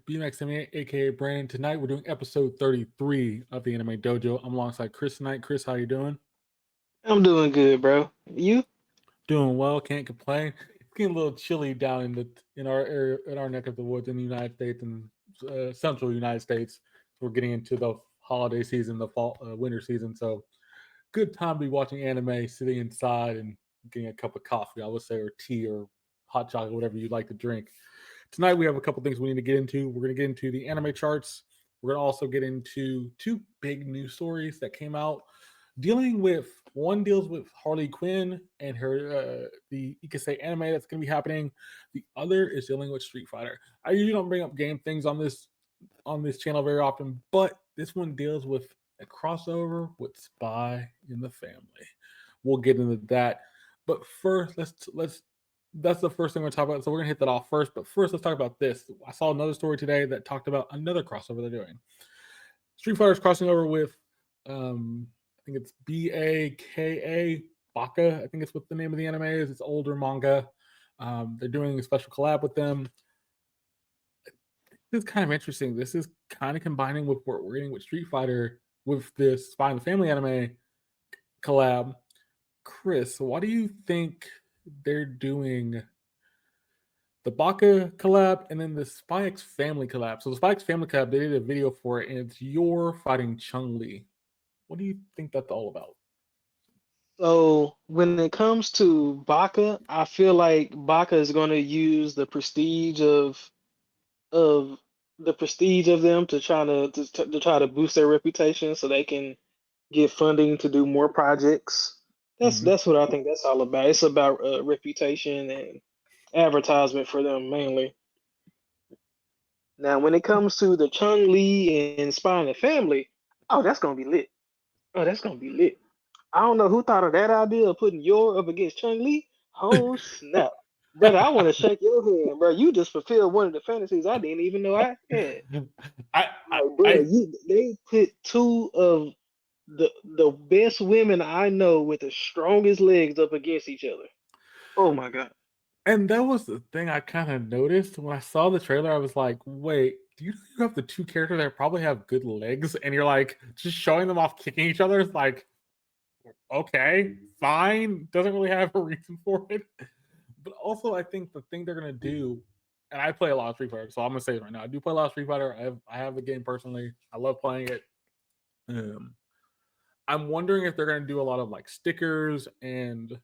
BMX Amine, aka Brandon. Tonight we're doing episode 33 of the Anime Dojo. I'm alongside Chris tonight. Chris, how you doing? I'm doing good, bro. You? Doing well, can't complain. It's getting a little chilly down in our area, in our neck of the woods in the United States and central United States. We're getting into the holiday season, the fall, winter season. So good time to be watching anime, sitting inside and getting a cup of coffee, I would say, or tea or hot chocolate, whatever you'd like to drink. Tonight we have a couple things we need to get into. We're going to get into the anime charts. We're going to also get into two big news stories that came out dealing with one deals with Harley Quinn and her the Ikase anime that's going to be happening. The other is dealing with Street Fighter. I usually don't bring up game things on this channel very often, but this one deals with a crossover with Spy in the Family. We'll get into that. But first, let's that's the first thing we're gonna talk about. So we're gonna hit that off first. But first, let's talk about this. I saw another story today that talked about another crossover they're doing. Street Fighter's crossing over with, I think it's BAKA Baka. I think it's what the name of the anime is. It's older manga. They're doing a special collab with them. This is kind of interesting. This is kind of combining with what we're getting with Street Fighter with this Spy in the Family anime collab. Chris, why do you think they're doing the Baka collab and then the Spy X Family collab? So the Spy X Family collab, they did a video for it, and it's you're fighting Chung Li. What do you think that's all about? So when it comes to Baka, I feel like Baka is going to use of the prestige of them to to try to boost their reputation so they can get funding to do more projects. Mhm. That's what I think that's all about. It's about reputation and advertisement for them mainly. Now, when it comes to the Chung Lee and Spy and the Family, oh, that's gonna be lit. Oh, that's gonna be lit. I don't know who thought of that idea of putting your up against Chung Li. Oh snap, brother! I want to shake your hand, bro. You just fulfilled one of the fantasies I didn't even know I had. I, I, Like, bro, I, they put two of the best women I know with the strongest legs up against each other. Oh my god. and that was the thing I kind of noticed when I saw the trailer. I was like, wait, do you have the two characters that probably have good legs, and you're like just showing them off kicking each other? It's like, okay, fine, doesn't really have a reason for it. But also, I think the thing they're gonna do, and I play a lot of Street Fighter, so I'm gonna say it right now. I do play a lot of Street Fighter. I have the game personally. I love playing it. Um, I'm wondering if they're gonna do a lot of like stickers and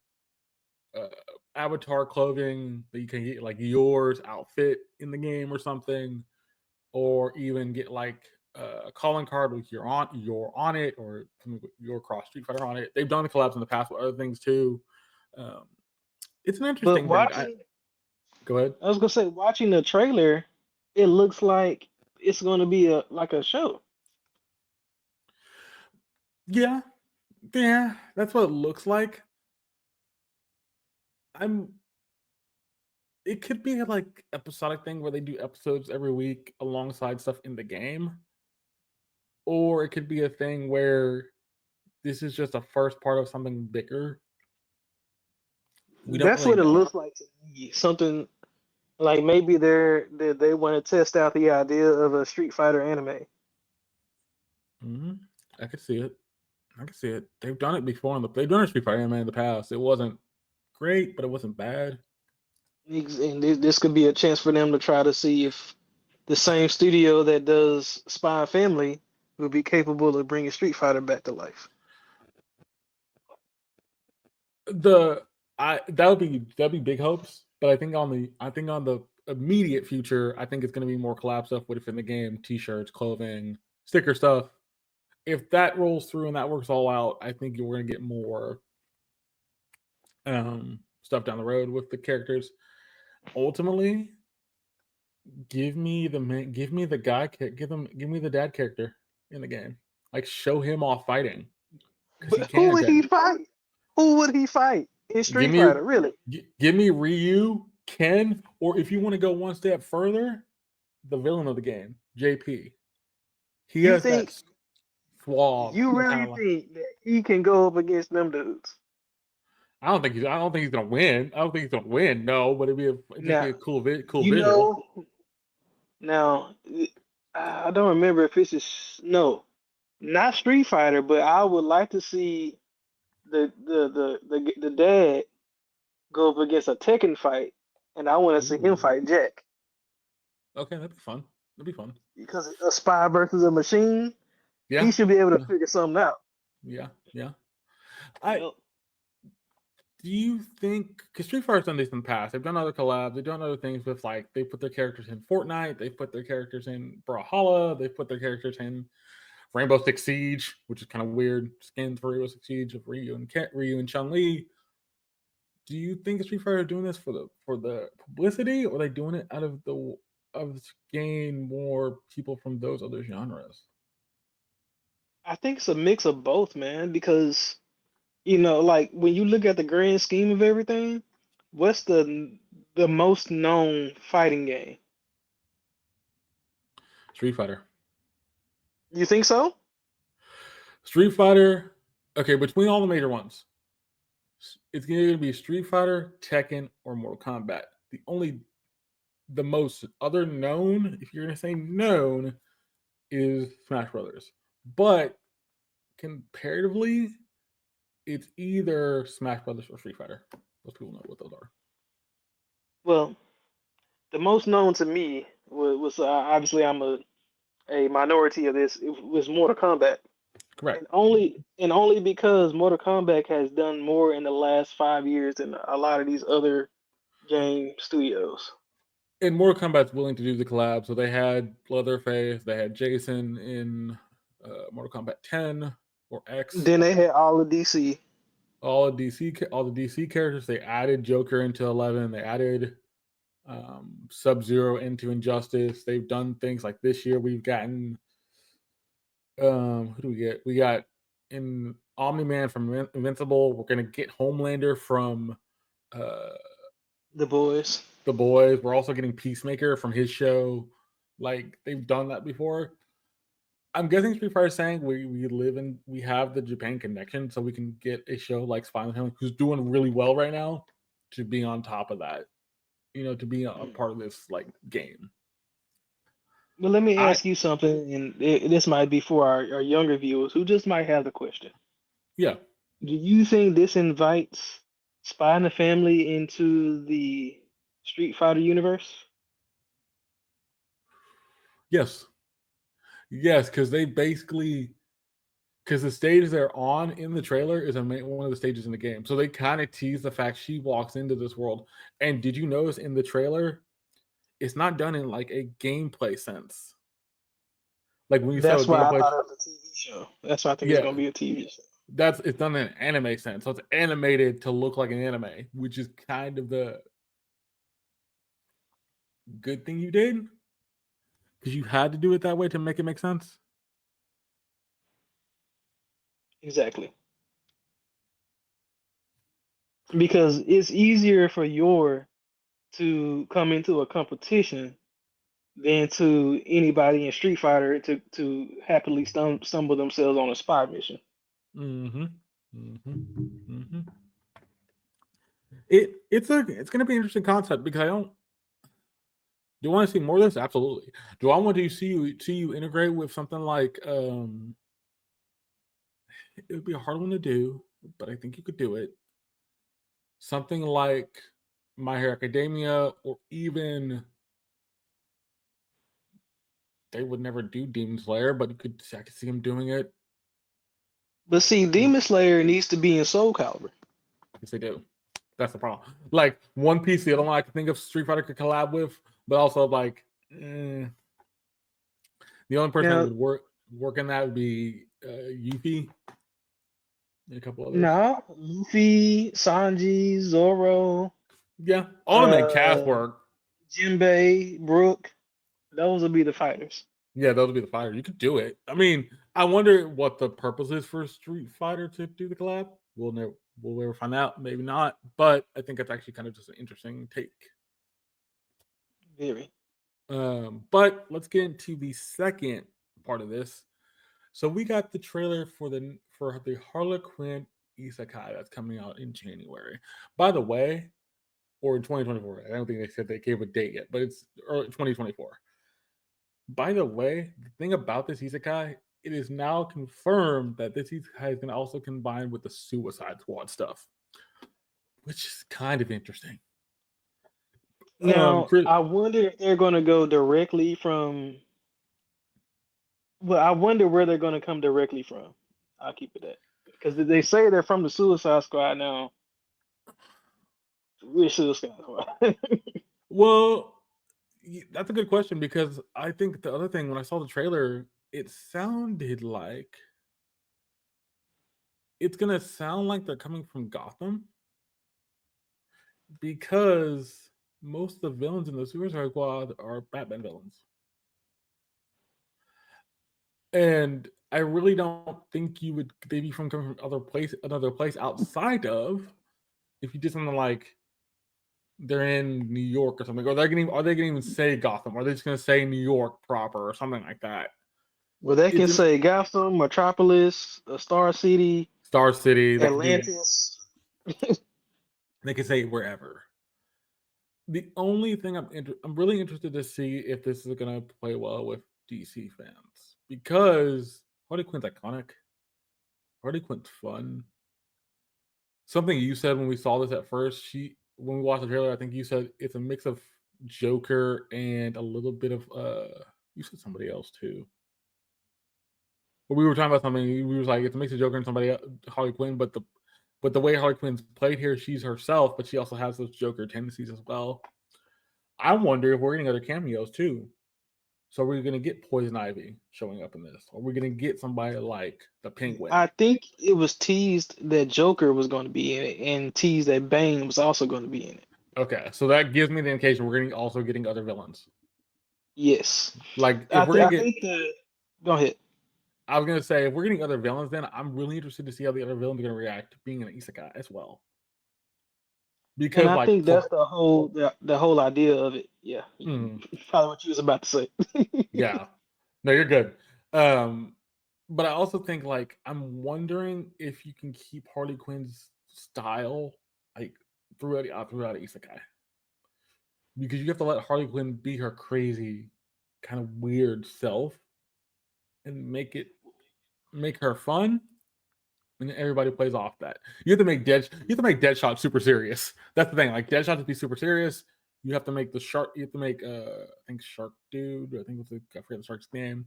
uh, avatar clothing that you can get, like yours outfit in the game or something, or even get like a calling card with you're on it, or your cross Street Fighter on it. They've done the collabs in the past with other things too. Um, it's an But interesting thing. watching, Go ahead. I was gonna say, watching the trailer, it looks like it's gonna be a like a show. Yeah, yeah, that's what it looks like. I'm. It could be a like episodic thing where they do episodes every week alongside stuff in the game, or it could be a thing where this is just a first part of something bigger. We don't That's really what it know. looks like to me. Something like maybe they want to test out the idea of a Street Fighter anime. Hmm. I could see it. I could see it. They've done it before. They've done a Street Fighter anime in the past. It wasn't great, but it wasn't bad. And this could be a chance for them to try to see if the same studio that does Spy Family will be capable of bringing Street Fighter back to life. The I that'd be big hopes, but I think on the immediate future, I think it's going to be more collab stuff within the game, t-shirts, clothing, sticker stuff. If that rolls through and that works all out, I think we're going to get more stuff down the road with the characters. Ultimately, give me the guy, give me the dad character in the game. Like show him off fighting because he But who can. would he fight? Who would he fight in Give Street me Fighter? Really? give me Ryu, Ken, or if you want to go one step further, the villain of the game, JP. He You has that think suave you kind really of like. think that he can go up against them dudes? I don't think he's gonna win. I don't think he's gonna win. No, but it'd just be Now, a cool you visual. know, Now, I don't remember if it's no, not Street Fighter, but I would like to see the dad go up against a Tekken fight, and I want to see him Ooh. fight Jack Okay, that'd be fun. That'd be fun. because a spy versus a machine, he Yeah. should be able to Yeah. figure something out. Yeah. Yeah. I Yep. do you think because Street Fighter's done this in the past? They've done other collabs. They've done other things with like they put their characters in Fortnite. They put their characters in Brawlhalla. They put their characters in Rainbow Six Siege, which is kind of weird. Skins for Rainbow Six Siege of Ryu and Chun Li. Do you think Street Fighter is doing this for the publicity, or are they doing it out of the of to gain more people from those other genres? I think it's a mix of both, man, because like when you look at the grand scheme of everything, what's the most known fighting game? Street Fighter. You think so? Street Fighter. Okay, between all the major ones, it's going to be Street Fighter, Tekken, or Mortal Kombat. The most other known, if you're going to say known, is Smash Brothers. But comparatively, it's either Smash Brothers or Street Fighter. Most people know what those are. Well, the most known to me was obviously I'm a minority of this. It was Mortal Kombat, Correct. and only because Mortal Kombat has done more in the last 5 years than a lot of these other game studios. And Mortal Kombat's willing to do the collab, so they had Leatherface, they had Jason in Mortal Kombat 10 or X. Then they had all of DC. All the DC characters. They added Joker into 11. They added Sub Zero into Injustice. They've done things like this year. We've gotten who do we get? We got in Omni Man from Invincible. We're gonna get Homelander from uh, The Boys. The Boys. We're also getting Peacemaker from his show. Like they've done that before. I'm guessing Street Fighter is saying we have the Japan connection, so we can get a show like Spy and Family, who's doing really well right now, to be on top of that. To be a part of this like game. But let me I ask you something, and this might be for our younger viewers who just might have the question. Yeah. Do you think this invites Spy and the Family into the Street Fighter universe? Yes. Yes, because the stage they're on in the trailer is one of the stages in the game. So they kind of tease the fact she walks into this world. And did you notice in the trailer, it's not done in like a gameplay sense. Like when you saw a That's why I gameplay, thought it was a TV show. That's why I think it's yeah, gonna be a TV show. it's done in an anime sense. So it's animated to look like an anime, which is kind of the good thing you did. Because you had to do it that way to make it make sense. Exactly. Because it's easier for your to come into a competition than to anybody in Street Fighter to happily stumble themselves on a spy mission. Mm-hmm. Mm-hmm. Mm-hmm. It's gonna be an interesting concept because I don't. Do you want to see more of this? Absolutely. Do I want to see you integrate with something like it would be a hard one to do, but I think you could do it. Something like My Hero Academia, or even they would never do Demon Slayer, but I could see him doing it. But see, Demon Slayer needs to be in Soul Calibur. Yes, they do. That's the problem. Like One Piece, the other one I can think of Street Fighter could collab with, but also like the only person that Now, would work in that would be Yuffie and a couple others. no, Luffy, Sanji, Zoro, Yeah, all the main cast uh, work. Jinbei, Brook, those will be the fighters. Yeah, those would be the fighters. You could do it. I mean, I wonder what the purpose is for Street Fighter to do the collab. We'll never find out. Maybe not. But I think that's actually kind of just an interesting take. Very. But let's get into the second part of this. So we got the trailer for the Harlequin Isekai that's coming out in January. By the way, or in 2024. I don't think they said they gave a date yet, but it's early 2024. By the way, the thing about this isekai, it is now confirmed that this isekai is going to also combine with the Suicide Squad stuff, which is kind of interesting. Now, Chris, I wonder if they're going to go directly from. Well, I wonder where they're going to come directly from. I'll keep it that because they say they're from the Suicide Squad now. We're Suicide Squad. well, that's a good question because I think the other thing when I saw the trailer, it sounded like it's going to sound like they're coming from Gotham because most of the villains in the Suicide Squad are Batman villains. And I really don't think you would they be from coming from another place outside of if you did something like they're in New York or something. Are they gonna even say Gotham? Are they just gonna say New York proper or something like that? Well, they can It's in say Gotham, Metropolis, Star City, Star City. Atlantis. They can say wherever. The only thing I'm really interested to see if this is gonna play well with DC fans because Harley Quinn's iconic. Harley Quinn's fun. Something you said when we saw this at first, when we watched the trailer, I think you said it's a mix of Joker and a little bit of you said somebody else too. But we were talking about something, we was like it's a mix of Joker and somebody else, Harley Quinn, but the way Harley Quinn's played here, she's herself, but she also has those Joker tendencies as well. I wonder if we're getting other cameos too. So we're gonna get Poison Ivy showing up in this, or we're gonna get somebody like the Penguin. I think it was teased that Joker was going to be in it, and teased that Bane was also going to be in it. Okay, so that gives me the indication we're also getting other villains. Yes, Like if we're gonna get, think go ahead. I was gonna say if we're getting other villains, then I'm really interested to see how the other villains are gonna react to being an isekai as well. Because And I think that's the whole idea of it. Yeah, probably what you was about to say. Yeah, no, you're good. But I also think like I'm wondering if you can keep Harley Quinn's style like throughout isekai, because you have to let Harley Quinn be her crazy, kind of weird self, and make her fun, and everybody plays off that. You have to make Deadshot super serious. That's the thing. Like Deadshot to be super serious, you have to make the shark. You have to make I think Shark Dude. I think I forget the shark's name.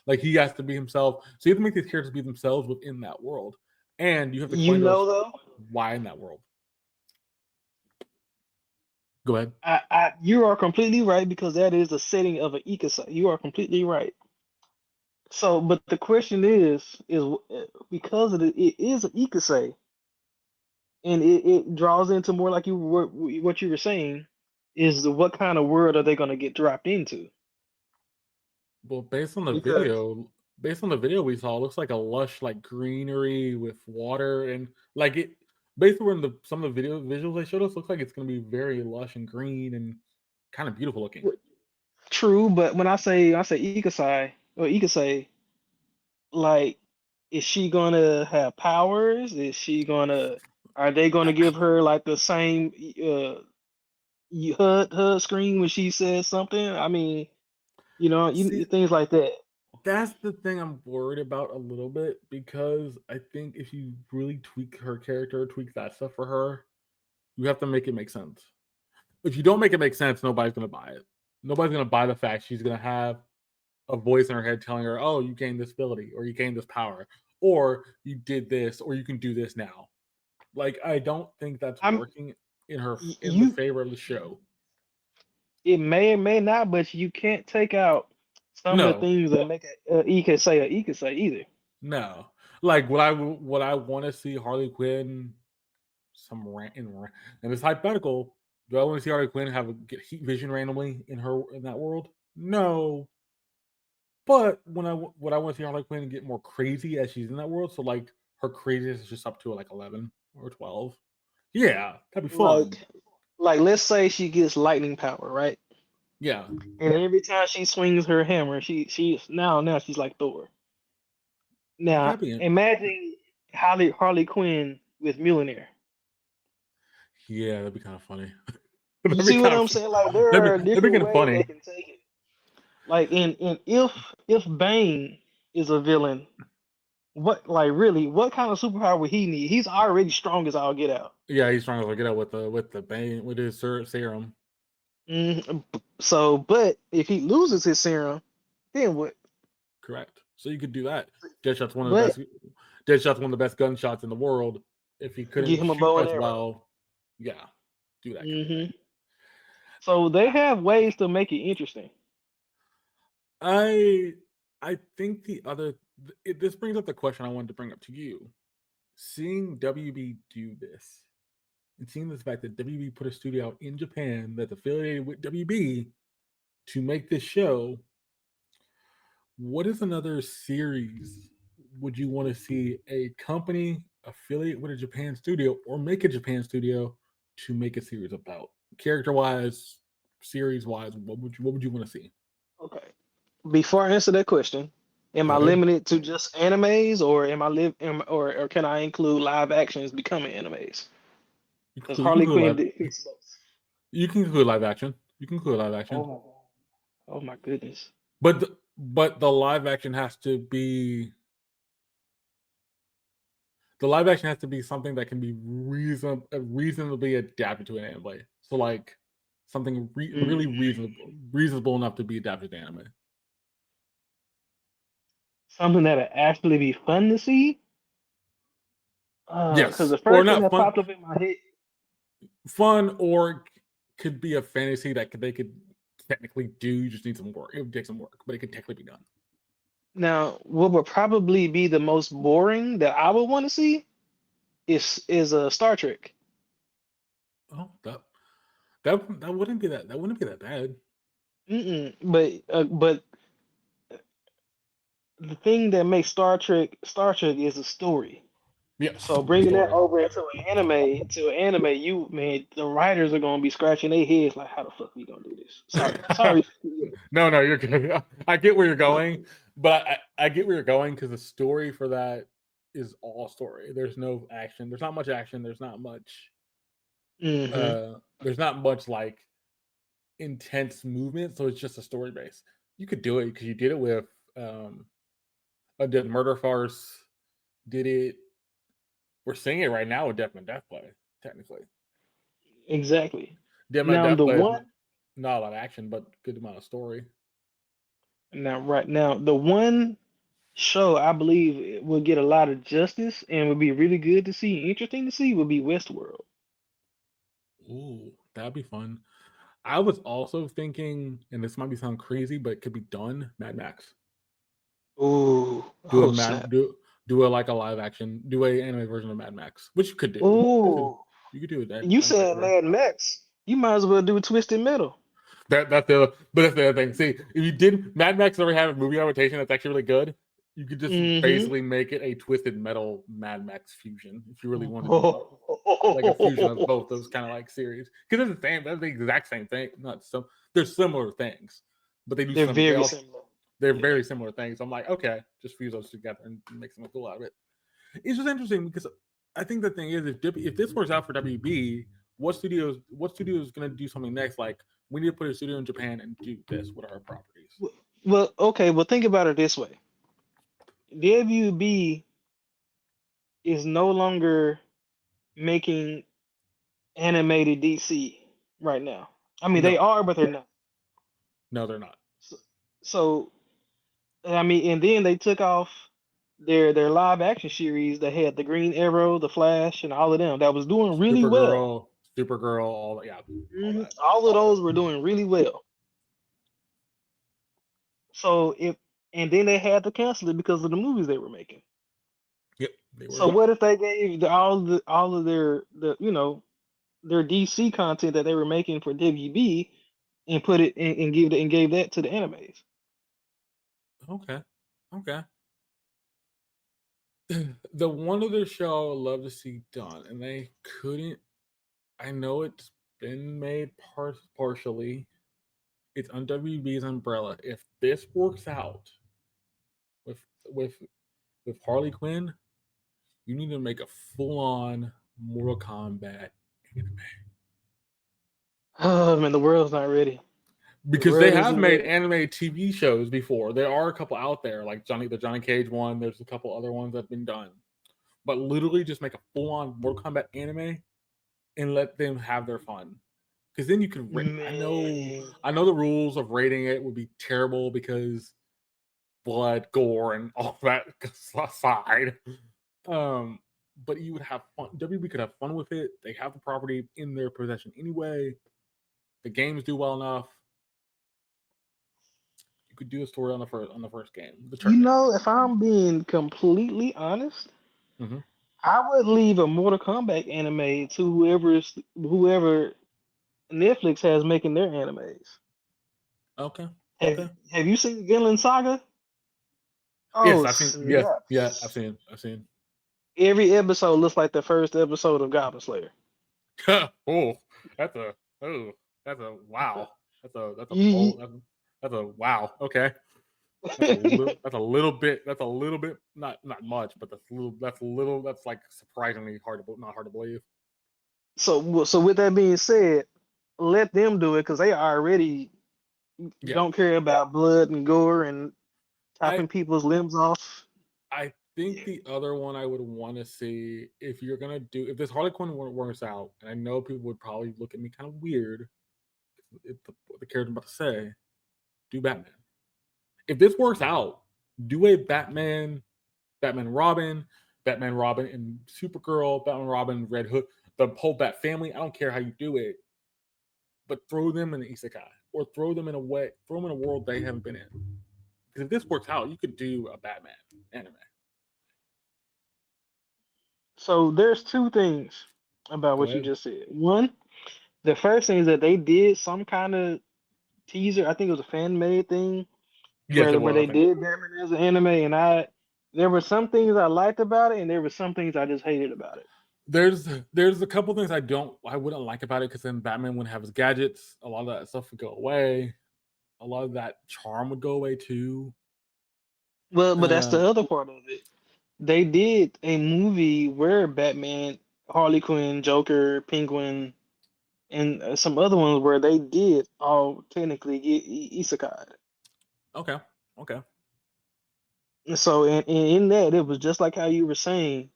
Like he has to be himself. So you have to make these characters be themselves within that world, and you have to explain to us though, why in that world. Go ahead. You are completely right because that is the setting of an isekai. You are completely right. So, but the question is because it is an isekai, and it draws into more like what you were saying, is what kind of world are they going to get dropped into? Well, based on the Because video we saw, it looks like a lush like greenery with water and like it. Based on some of the visuals they showed us, looks like it's going to be very lush and green and kind of beautiful looking. true, but when I say isekai or isekai, like, is she gonna have powers? Are they gonna give her like the same HUD screen when she says something? I mean, See, things like that. that's the thing I'm worried about a little bit because I think if you really tweak her character, tweak that stuff for her, you have to make it make sense. If you don't make it make sense, nobody's going to buy it. Nobody's going to buy the fact she's going to have a voice in her head telling her, "Oh, you gained this ability, or you gained this power, or you did this, or you can do this now." Like, I don't think that's I'm working in the you. favor of the show. It may or may not, but you can't take out some of the No, things that make a isekai either. no. Like, what I want to see Harley Quinn and it's hypothetical. Do I want to see Harley Quinn get heat vision randomly in that world? No. But what I want to see Harley Quinn get more crazy as she's in that world. So like her craziness is just up to like 11 or 12. Yeah, that'd be fun. Like let's say she gets lightning power, right? Yeah, And every time she swings her hammer, she's now she's like Thor. Now that'd be it. imagine Harley Quinn with Mjolnir. Yeah, that'd be kind of funny. You that'd be see what kind I'm of saying? Like there are that'd be different kind of ways they funny. can take it. Like in if Bane is a villain, what kind of superpower would he need? He's already strong as all get out. Yeah, he's trying to get out with the bane with his serum. So, but if he loses his serum, then what? Correct. So you could do that. Deadshot's one of the But best. Deadshot's one of the best gunshots in the world. If he give couldn't him a shoot bow and as arrow. well, yeah, do that kind of hmm thing. So they have ways to make it interesting. I think this brings up the question I wanted to bring up to you. Seeing WB do this, and seeing the fact that WB put a studio out in Japan that's affiliated with WB to make this show, what is another series would you want to see a company affiliate with a Japan studio or make a Japan studio to make a series about? Character wise, series wise, what would you want to see? Okay. Before I answer that question, am Go I ahead. limited to just animes, or or can I include live actions becoming animes? Because You can Harley include Quinn live. did fix both. You can include live action. You can include live Oh action, my god. Oh my goodness. but the live action has to be the live action has to be something that can be reasonably adapted to an anime. So like something really Mm. reasonable enough to be adapted to anime. Something that'll actually be fun to see. Because Yes, the or first thing not that fun, popped up in my head. or could be a fantasy that they could technically do. You just need some work. It would take some work, but it could technically be done. Now, what would probably be the most boring that I would want to see is a Star Trek. Oh, that wouldn't be that bad. But the thing that makes Star Trek is a story. Yes, So bringing that story. over into an anime, you man, the writers are gonna be scratching their heads like, how the fuck we gonna do this? Sorry. No, you're good. I get where you're going, but I get where you're going because the story for that is all story. There's no action. There's not much action. There's not much. hmm There's not much like intense movement. So it's just a story base. You could do it because you did it with did Murder Farce. Did it? We're seeing it right now with Death and Death Play. Technically, Exactly. Death and Now Death the Play is one not a lot of action, but good amount of story. now the one show I believe it will get a lot of justice and would be really good to see, interesting to see, would be Westworld. Ooh, that'd be fun. I was also thinking, and this might be sound crazy, but it could be done. Mad Max. Ooh, Do a oh mad snap. do a like a live action, do a anime version of Mad Max, which you could do. Ooh, You could do that you done right said there. Mad Max. You might as well do Twisted Metal. That's the other thing. See, if you did Mad Max ever have a movie adaptation that's actually really good, you could just Mm-hmm. basically make it a Twisted Metal Mad Max fusion if you really want to do like a fusion of both those kind of like series because they're the same. They're the exact same thing. Not some. They're similar things, but they do They're some. They very also similar. they're Yeah. very similar things. I'm like, okay, just fuse those together and make something cool out of it. It's just interesting because I think the thing is, if this works out for WB, what studio is going to do something next? Like we need to put a studio in Japan and do this with our properties. Well, okay, well think about it this way. WB is no longer making animated DC right now. I mean, they No, are, but they're not. no, they're not. So, so I mean, and then they took off their live action series that had the Green Arrow, the Flash, and all of them that was doing really well. Supergirl, all yeah, all that. All of those were doing really well. So if and then they had to cancel it because of the movies they were making. Yep, they So were. what if they gave all of their DC content that they were making for WB and put it and gave that to the animes? Okay, okay. The one other show I would love to see done, and they couldn't. I know it's been made partially. It's on WB's umbrella. If this works out with with with Harley Quinn, you need to make a full on Mortal Kombat anime. Oh man, the world's not ready. because they have made anime TV shows before. There are a couple out there, like the Johnny Cage one. There's a couple other ones that have been done, but literally just make a full-on Mortal Kombat anime and let them have their fun. Because then you can rate. I know the rules of rating it would be terrible because blood, gore, and all that aside. But you would have fun. WB could have fun with it. They have the property in their possession anyway. The games do well enough. You could do a story on the first game. If I'm being completely honest, I would leave a Mortal Kombat anime to whoever Netflix has making their animes. Okay. Have you seen Vinland Saga? Yes, I've seen. Yes, I've seen. Every episode looks like the first episode of Goblin Slayer. That's a wow. That's a wow. Okay. That's a little bit. Not much, but that's like surprisingly not hard to believe. So with that being said, let them do it because they already don't care about blood and gore and chopping people's limbs off. I think the other one I would want to see, if this Harley Quinn works out, and I know people would probably look at me kind of weird if the character I'm about to say, do Batman. If this works out, do a Batman Robin, and Supergirl, Batman Robin, Red Hood, the whole Bat family. I don't care how you do it, but throw them in the isekai, or throw them in a world they haven't been in. Because if this works out, you could do a Batman anime. So there's two things about what you just said. One, the first thing is that they did some kind of teaser. I think it was a fan made thing where they did Batman as an anime, and there were some things I liked about it, and there were some things I just hated about it. There's a couple things I wouldn't like about it, because then Batman wouldn't have his gadgets. A lot of that stuff would go away. A lot of that charm would go away too. Well, but that's the other part of it. They did a movie where Batman, Harley Quinn, Joker, Penguin, and some other ones where they did all technically get isekai. Okay. So in that, it was just like how you were saying,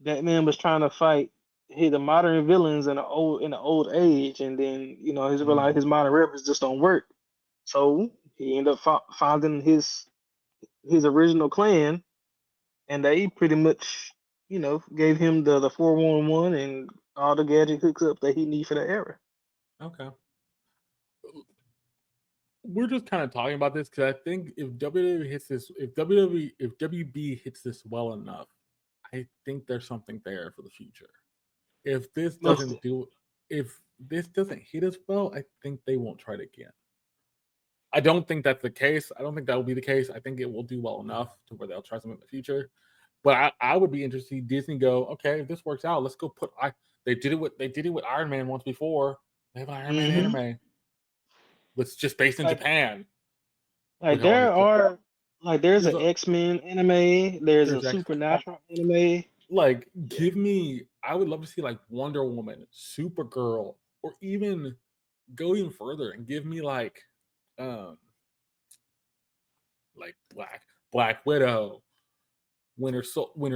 Batman was trying to fight the modern villains in the old age, and then he's realized his modern weapons just don't work. So he ended up finding his original clan, and they pretty much gave him the 411 and all the gadget hookups that he needs for the era. Okay. We're just kind of talking about this because I think if WB hits this well enough, I think there's something there for the future. If this doesn't hit as well, I think they won't try it again. I don't think that's the case. I don't think that will be the case. I think it will do well enough to where they'll try something in the future. But I would be interested to see Disney go, okay, if this works out, let's go put they did it with Iron Man once before. They have an Iron Man anime. It's just based in Japan. Like there's an X-Men anime, there's a Supernatural anime. Like, I would love to see like Wonder Woman, Supergirl, or even go even further and give me like Black Widow, Winter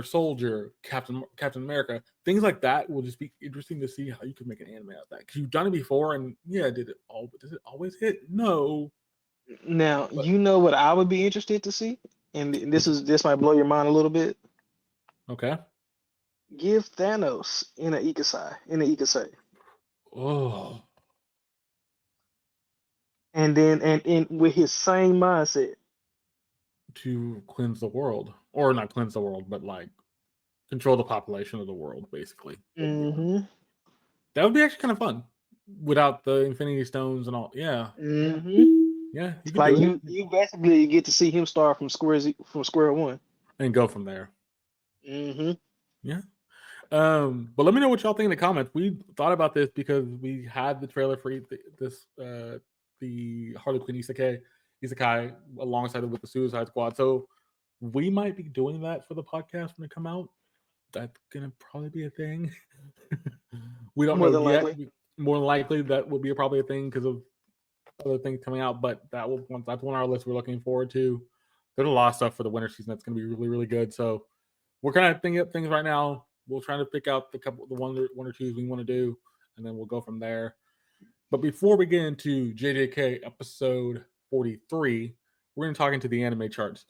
Soldier, Captain America, things like that. Will just be interesting to see how you could make an anime out of that, because you've done it before, and does it always hit? No. Now what I would be interested to see, and this might blow your mind a little bit. Okay. Give Thanos in an isekai. Oh. And then with his same mindset. To cleanse the world, or not cleanse the world, but like control the population of the world, basically. Mm-hmm. That would be actually kind of fun without the Infinity Stones and all. Yeah. Mm-hmm. Yeah, you could do it. You basically get to see him start from square one and go from there. Mm-hmm. Yeah. But let me know what y'all think in the comments. We thought about this because we had the trailer for the Harley Quinn Isekai alongside it with the Suicide Squad. So we might be doing that for the podcast when it come out. That's gonna probably be a thing. We don't know yet. More than likely, that would be probably a thing because of other things coming out, but that's one on our list we're looking forward to. There's a lot of stuff for the winter season that's going to be really, really good. So we're kind of thinking up things right now. We'll try to pick out the one or twos we want to do, and then we'll go from there. But before we get into JJK episode 43, we're going to talk into the anime charts.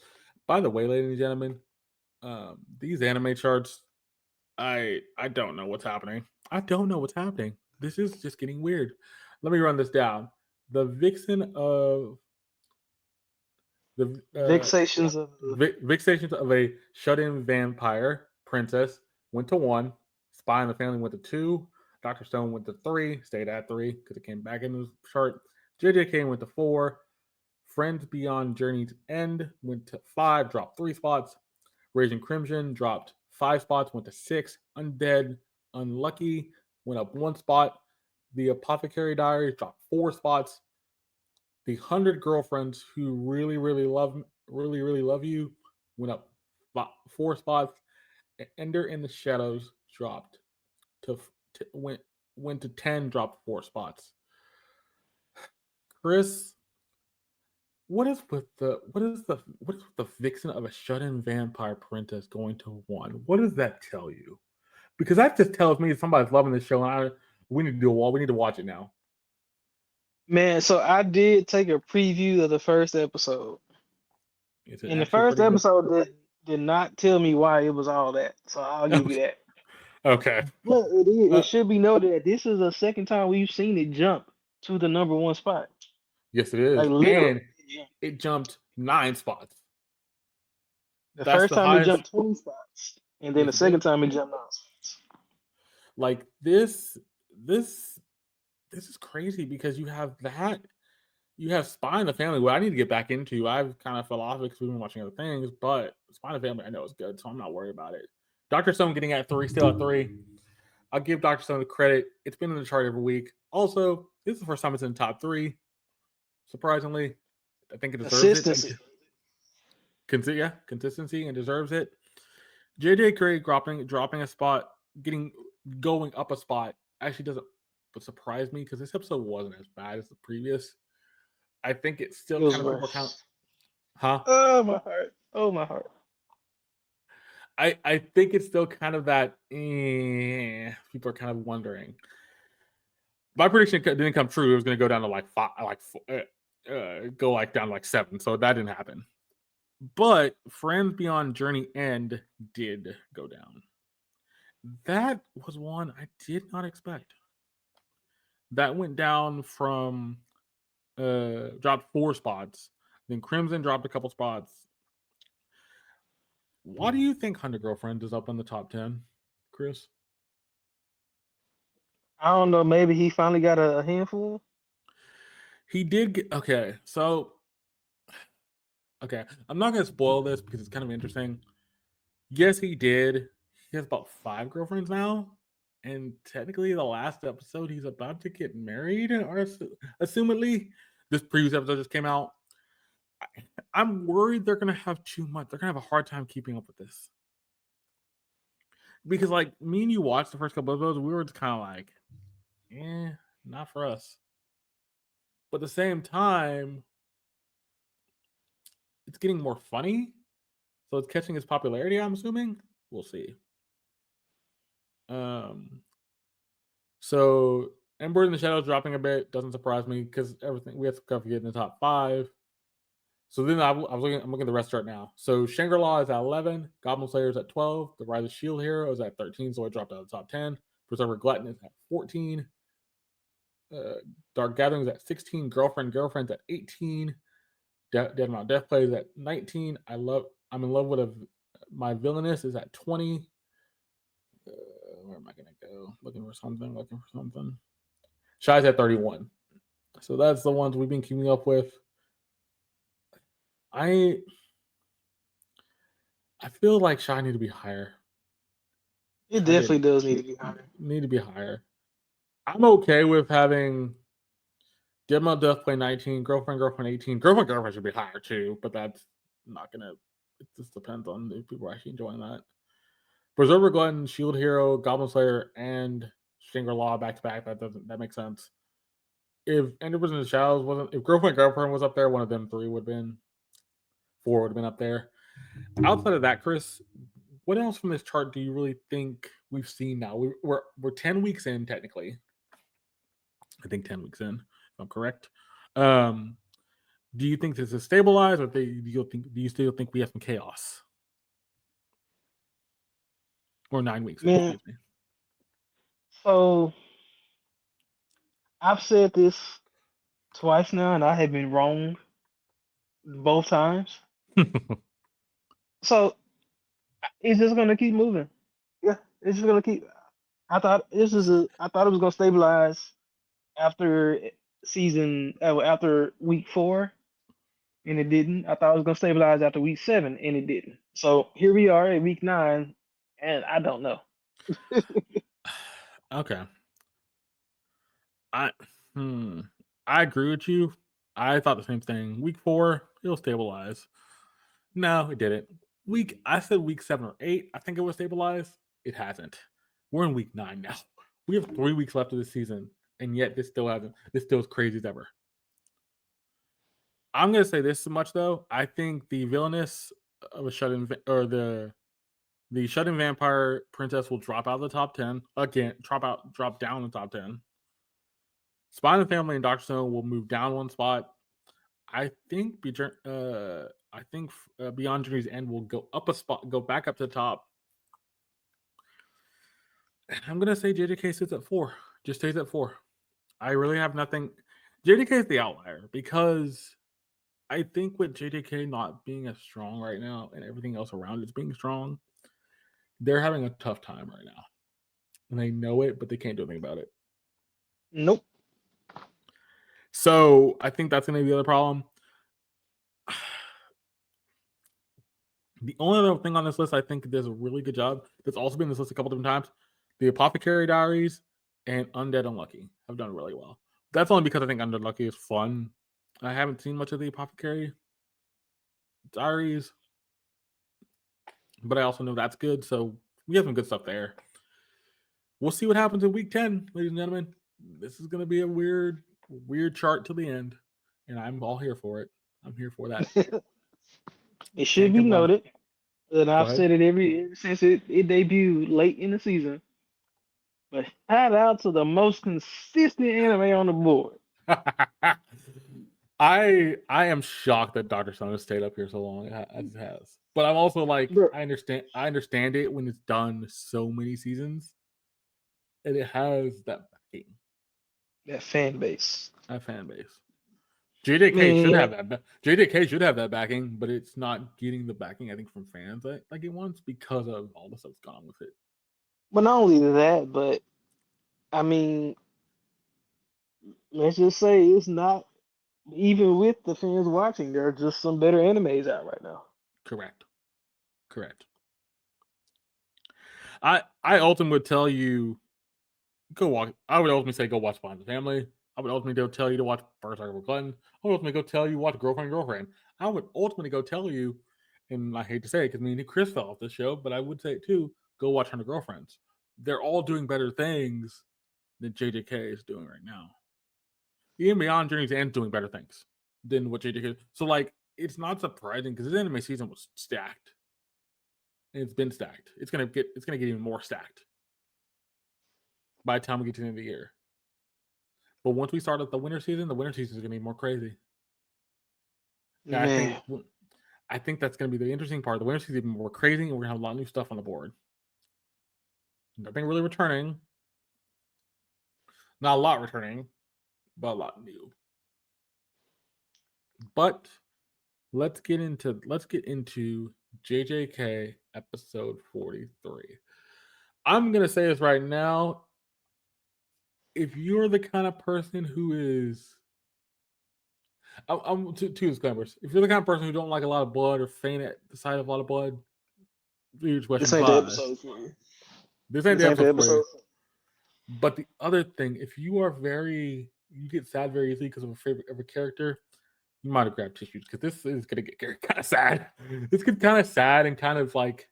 By the way, ladies and gentlemen, these anime charts, I don't know what's happening. I don't know what's happening. This is just getting weird. Let me run this down. The vixen of the Vexations of vexations of a shut-in vampire princess went to 1. Spy in the Family went to 2. Dr. Stone went to 3. Stayed at 3 because it came back in the chart. JJK went to 4. Friends Beyond Journey's End went to 5. Dropped 3 spots. Raging Crimson dropped 5 spots. Went to 6. Undead Unlucky went up 1 spot. The Apothecary Diaries dropped 4 spots. The 100 Girlfriends Who Really Love You went up 4 spots. Ender in the Shadows dropped went to 10, dropped 4 spots. Chris, what is with the vixen of a shut-in vampire princess going to 1? What does that tell you? Because that just tells me somebody's loving this show, and we need to watch it now. Man, so I did take a preview of the first episode. And the first episode did not tell me why it was all that. So I'll give you that. Okay. But it should be noted that this is the second time we've seen it jump to the number 1 spot. Yes, it is. Like, literally, and it jumped 9 spots. The first time it jumped 20 spots. And then the second time it jumped 9 spots. Like, this is crazy because you have that. You have Spy in the Family, what I need to get back into. I've kind of fell off because we've been watching other things, but Spy in the Family I know is good, so I'm not worried about it. Dr. Stone getting at 3, still at 3. I'll give Dr. Stone the credit. It's been in the chart every week. Also, this is the first time it's in the top 3. Surprisingly, I think it deserves it. Consistency and deserves it. JJ Craig dropping a spot, going up a spot actually doesn't surprise me because this episode wasn't as bad as the previous. I think it's still kind of people huh? Oh my heart. Oh my heart. I think it's still kind of that people are kind of wondering. My prediction didn't come true. It was going to go down to like 5, go like down to like 7. So that didn't happen. But Friends Beyond Journey End did go down. That was one I did not expect. That went down from dropped 4 spots. Then Crimson dropped a couple spots. Why do you think 100 Girlfriends is up in the top 10, Chris? I don't know. Maybe he finally got a handful. He did get okay. So, I'm not going to spoil this because it's kind of interesting. Yes, he did. He has about 5 girlfriends now, and technically, the last episode he's about to get married, or assumedly, this previous episode just came out. I'm worried they're going to have too much. They're going to have a hard time keeping up with this. Because, like, me and you watched the first couple of those, we were just kind of like, not for us. But at the same time, it's getting more funny. So it's catching its popularity, I'm assuming. We'll see. So Ember in the Shadows dropping a bit doesn't surprise me because everything we have to cover get in the top 5. So then I'm looking at the rest chart now. So Shangri-La is at 11, Goblin Slayer is at 12, The Rise of Shield Hero is at 13, so it dropped out of the top 10. Preserver Glutton is at 14. Dark Gathering is at 16. Girlfriend's at 18. Dead Amount Death Play is at 19. I'm in love with My Villainess is at 20. Where am I gonna go? Looking for something. Shy's at 31. So that's the ones we've been keeping up with. I feel like Shy need to be higher. It definitely does need to be higher. Need to be higher. I'm okay with having Dead Amount Death Play 19, Girlfriend 18. Girlfriend should be higher too, but that's not gonna. It just depends on if people are actually enjoying that. Preserver Glutton, Shield Hero, Goblin Slayer, and Shangri-La back to back. That makes sense. if Ender's in the Shadows wasn't, if Girlfriend was up there, one of them three would have been, four would have been up there. Outside of that, Chris, what else from this chart do you really think we've seen now? We're 10 weeks in technically. I think 10 weeks in, if I'm correct. Do you think this is stabilized, or do you still think we have some chaos? Or 9 weeks, Man, excuse me. so I've said this twice now, and I have been wrong both times. So it's just gonna keep moving. Yeah, it's just gonna keep. I thought it was gonna stabilize after after week 4, and it didn't. I thought it was gonna stabilize after week 7, and it didn't. So here we are at week 9, and I don't know. Okay. I agree with you. I thought the same thing. Week 4, it'll stabilize. No, it didn't. I said week 7 or 8. I think it was stabilized. It hasn't. We're in week 9 now. We have 3 weeks left of the season, and yet this still hasn't. This still as crazy as ever. I'm gonna say this much though. I think the villainous of a shut-in or the shut-in vampire princess will drop out of the top 10 again. Drop down the top 10. Spy and the Family and Doctor Stone will move down one spot. I think Beyond Journey's End will go up a spot, go back up to the top. And I'm gonna say JJK sits at 4. Just stays at 4. I really have nothing. JJK is the outlier because I think with JJK not being as strong right now and everything else around it's being strong, they're having a tough time right now. And they know it, but they can't do anything about it. Nope. So I think that's going to be the other problem. The only other thing on this list I think does a really good job, that's also been in this list a couple different times, the Apothecary Diaries and Undead Unlucky have done really well. That's only because I think Undead Unlucky is fun. I haven't seen much of the Apothecary Diaries, but I also know that's good. So we have some good stuff there. We'll see what happens in week 10, ladies and gentlemen. This is going to be a weird chart to the end, and I'm all here for it. I'm here for that. It should be noted, and I've ahead. said it ever since it debuted late in the season. But shout out to the most consistent anime on the board. I am shocked that Dr. Stone has stayed up here so long as it has. But I'm also like, Bro. I understand it when it's done so many seasons. And it has that backing. That fan base. That fan base. JJK should have that. JJK should have that backing, but it's not getting the backing, I think, from fans like it wants because of all the stuff that's gone with it. But not only that, but I mean, let's just say it's not even with the fans watching. There are just some better animes out right now. Correct. I ultimately would tell you go watch. I would ultimately say go watch Spy and the Family. I would ultimately go tell you to watch First Arc of Glutton. I would ultimately go tell you watch Girlfriend. I would ultimately go tell you, and I hate to say it because me and Chris fell off the show, but I would say it too. Go watch 100 Girlfriends. They're all doing better things than JJK is doing right now. Even Beyond Journey's End doing better things than what JJK. So like, it's not surprising because this anime season was stacked. And it's been stacked. It's gonna get even more stacked by the time we get to the end of the year. But once we start at the winter season is gonna be more crazy. And I think that's gonna be the interesting part. The winter season is even more crazy, and we're gonna have a lot of new stuff on the board. Nothing really returning. Not a lot returning, but a lot new. But let's get into JJK episode 43. I'm gonna say this right now. If you're the kind of person who is I'm two disclaimers. If you're the kind of person who don't like a lot of blood or faint at the sight of a lot of blood, here's This Western ain't the Class. episode for you. This ain't the episode for you. But the other thing, if you get sad very easily because of a character, you might have grabbed tissues because this is gonna get kind of sad. This gets kind of sad and kind of like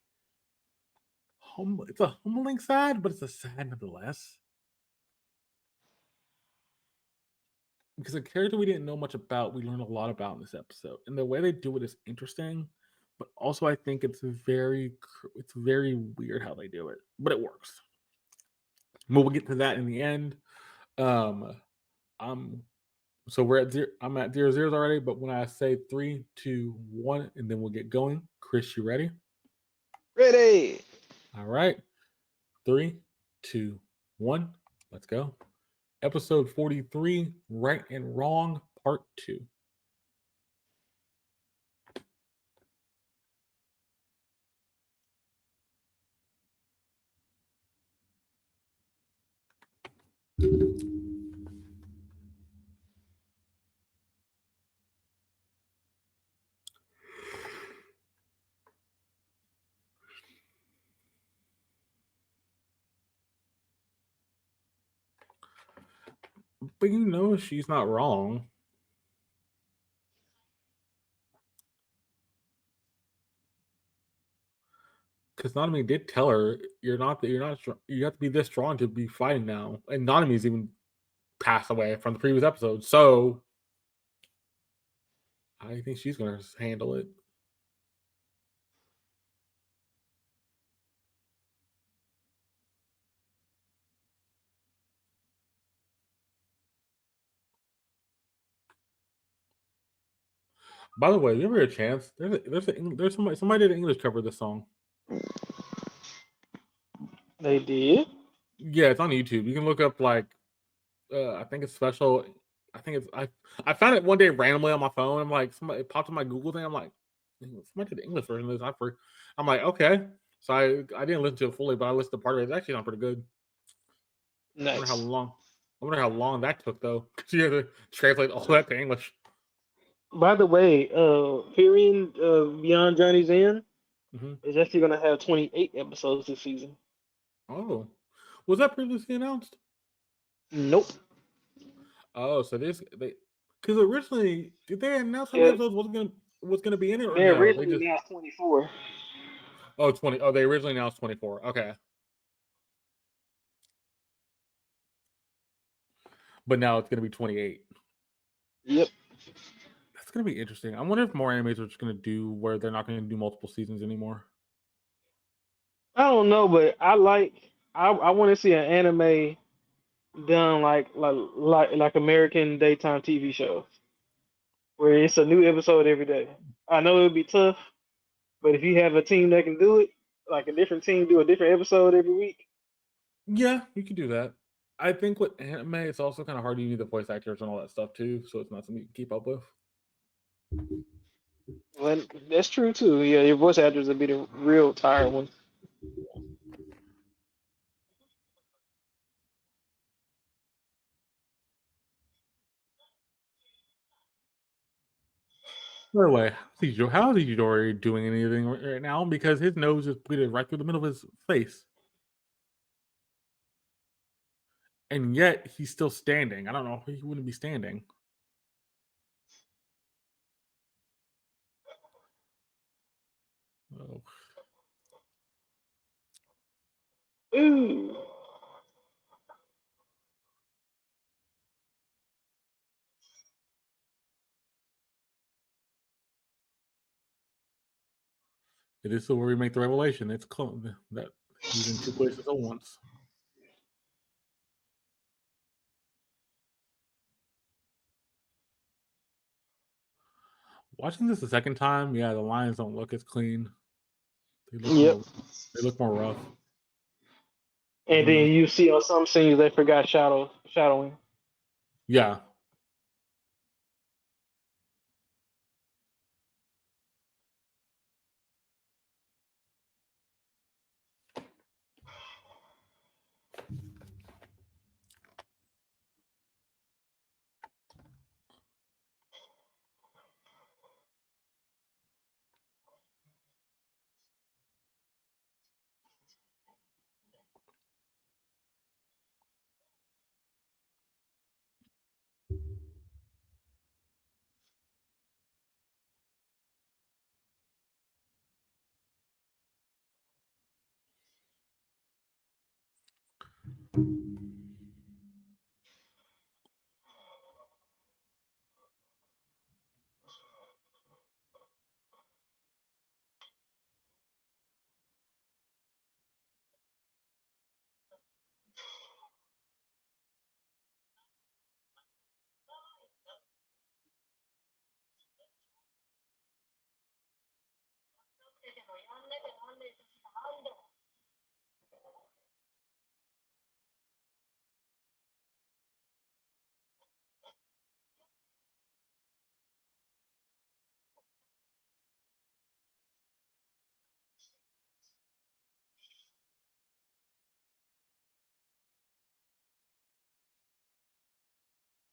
it's a humbling sad, but it's a sad nonetheless. because a character we didn't know much about, we learned a lot about in this episode, and the way they do it is interesting. But also, I think it's very weird how they do it, but it works. But we'll get to that in the end. Um, I'm so we're at zero. I'm at 0 zeros already. But when I say 3, 2, 1, and then we'll get going. Chris, you ready? Ready. All right. 3, 2, 1. Let's go. Episode 43, Right and Wrong, Part 2. But she's not wrong. Because Nanami did tell her you're not you have to be this strong to be fighting now. And Nanami's even passed away from the previous episode. So I think she's gonna handle it. By the way, you ever a chance? There's somebody did an English cover of this song. They did. Yeah, it's on YouTube. You can look up like I think it's special. I think it's I found it one day randomly on my phone. I'm like somebody it popped in my Google thing. I'm like somebody did the English version of this. I'm like okay. So I didn't listen to it fully, but I listened to part of it. It's actually not pretty good. I wonder how Nice. long. I wonder how long that took though. Because you have to translate all that to English. By the way, Hearing Beyond Journey's End Mm-hmm. is actually gonna have 28 episodes this season. Oh, was that previously announced? Nope. Oh, so this they because originally did they announce how many Yeah, episodes was gonna be in it or they no? They originally just announced 24. 20. Oh, they originally announced 24. Okay, but now it's gonna be 28. Yep. That's gonna be interesting. I wonder if more animes are just gonna do where they're not gonna do multiple seasons anymore. I don't know, but I want to see an anime done like American daytime TV shows where it's a new episode every day. I know it would be tough, but if you have a team that can do it, like a different team do a different episode every week. Yeah, you can do that. I think with anime, it's also kind of hard. You need the voice actors and all that stuff too, so it's not something you can keep up with. Well, that's true too. Yeah, your voice actors would be the real tired ones. By the way, how's Itadori doing anything right now? Because his nose is bleeding right through the middle of his face, and yet he's still standing. I don't know. He wouldn't be standing. Oh. Ooh. It is where we make the revelation. It's that he's in two places at once. Watching this the second time, yeah, the lines don't look as clean. They look Yep. more. They look more rough. And Even though, then you see on some scenes they forgot shadowing. yeah,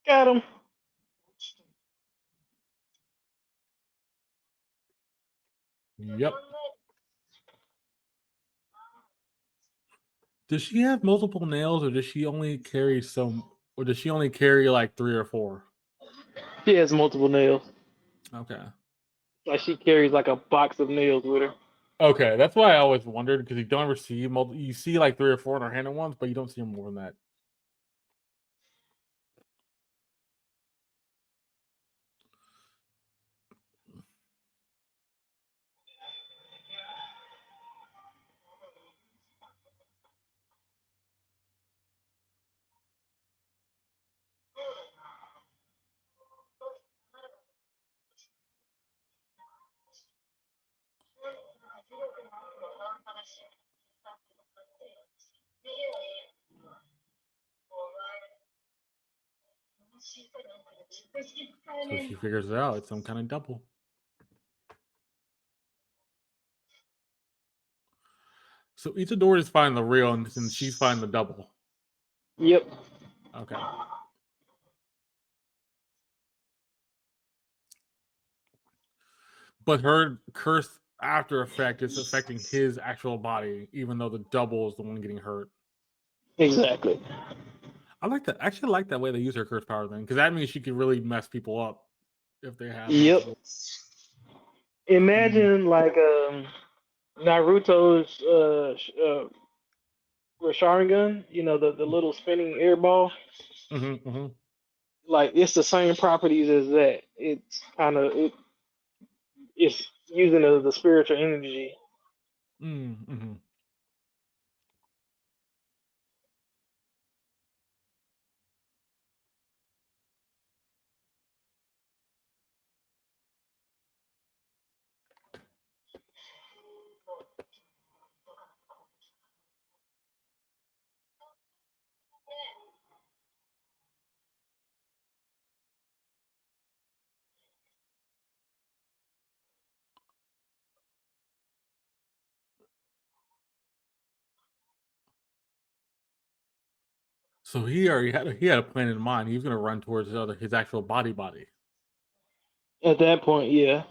Got him. Yep. Does she have multiple nails, or does she only carry some, or does she only carry like 3 or 4? She has multiple nails. Okay. Like she carries like a box of nails with her. Okay, that's why I always wondered, because you don't ever see multiple. You see like 3 or 4 in her hand at once, but you don't see more than that. So she figures it out. It's some kind of double. So Itadori is finding the real, and she's finding the double. Yep. Okay. But her curse after effect is affecting his actual body, even though the double is the one getting hurt. Exactly. I like that. I actually like that way they use her curse power then, because that means she can really mess people up if they have. Yep. Multiple. Imagine like Naruto's Sharingan, you know, the little spinning air ball. Like it's the same properties as that. It's kind of it's using the spiritual energy. So he already had a plan in mind. He was going to run towards his actual body. At that point, yeah.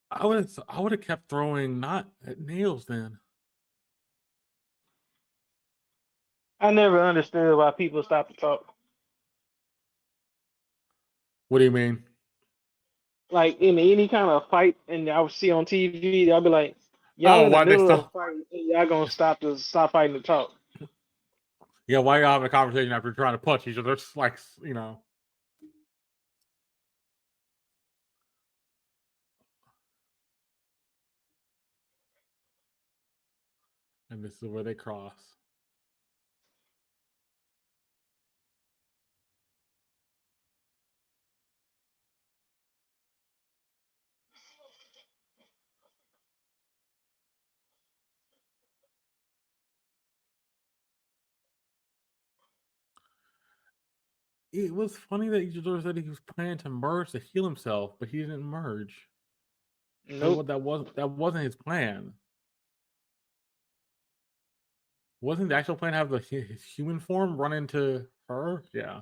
I would have kept throwing not at nails then. I never understood why people stop to talk. What do you mean? Like in any kind of fight, and I would see on TV, I'll be like, "Y'all Oh, in the why they middle of a stop? fight, and y'all gonna stop fighting to talk?" Yeah, why y'all having a conversation after trying to punch each other? It's like, you know. And this is where they cross. It was funny that Ichidori said he was planning to merge to heal himself, but he didn't merge. Nope. That wasn't his plan. Wasn't the actual plan to have his human form run into her? Yeah.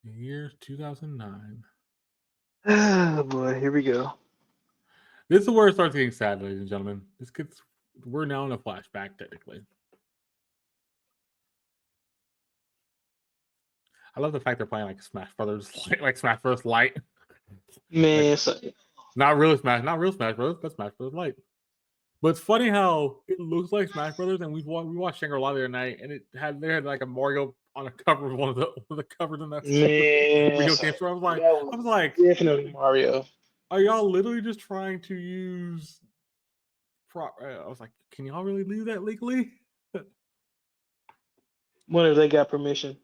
The year 2009. Oh boy, here we go. This is where it starts getting sad, ladies and gentlemen. We're now in a flashback, technically. I love the fact they're playing like Smash Brothers, like Smash Bros. Light. Man, Like, not real Smash Bros. But Smash Bros. Light. But it's funny how it looks like Smash Brothers, and we watched Shangri-La the other night, and they had like a Mario on a cover of one of the covers in that Man, video so game store. that was I was like, definitely Mario. are y'all literally just trying to use? I was like, can y'all really leave that legally? Wonder if they got permission.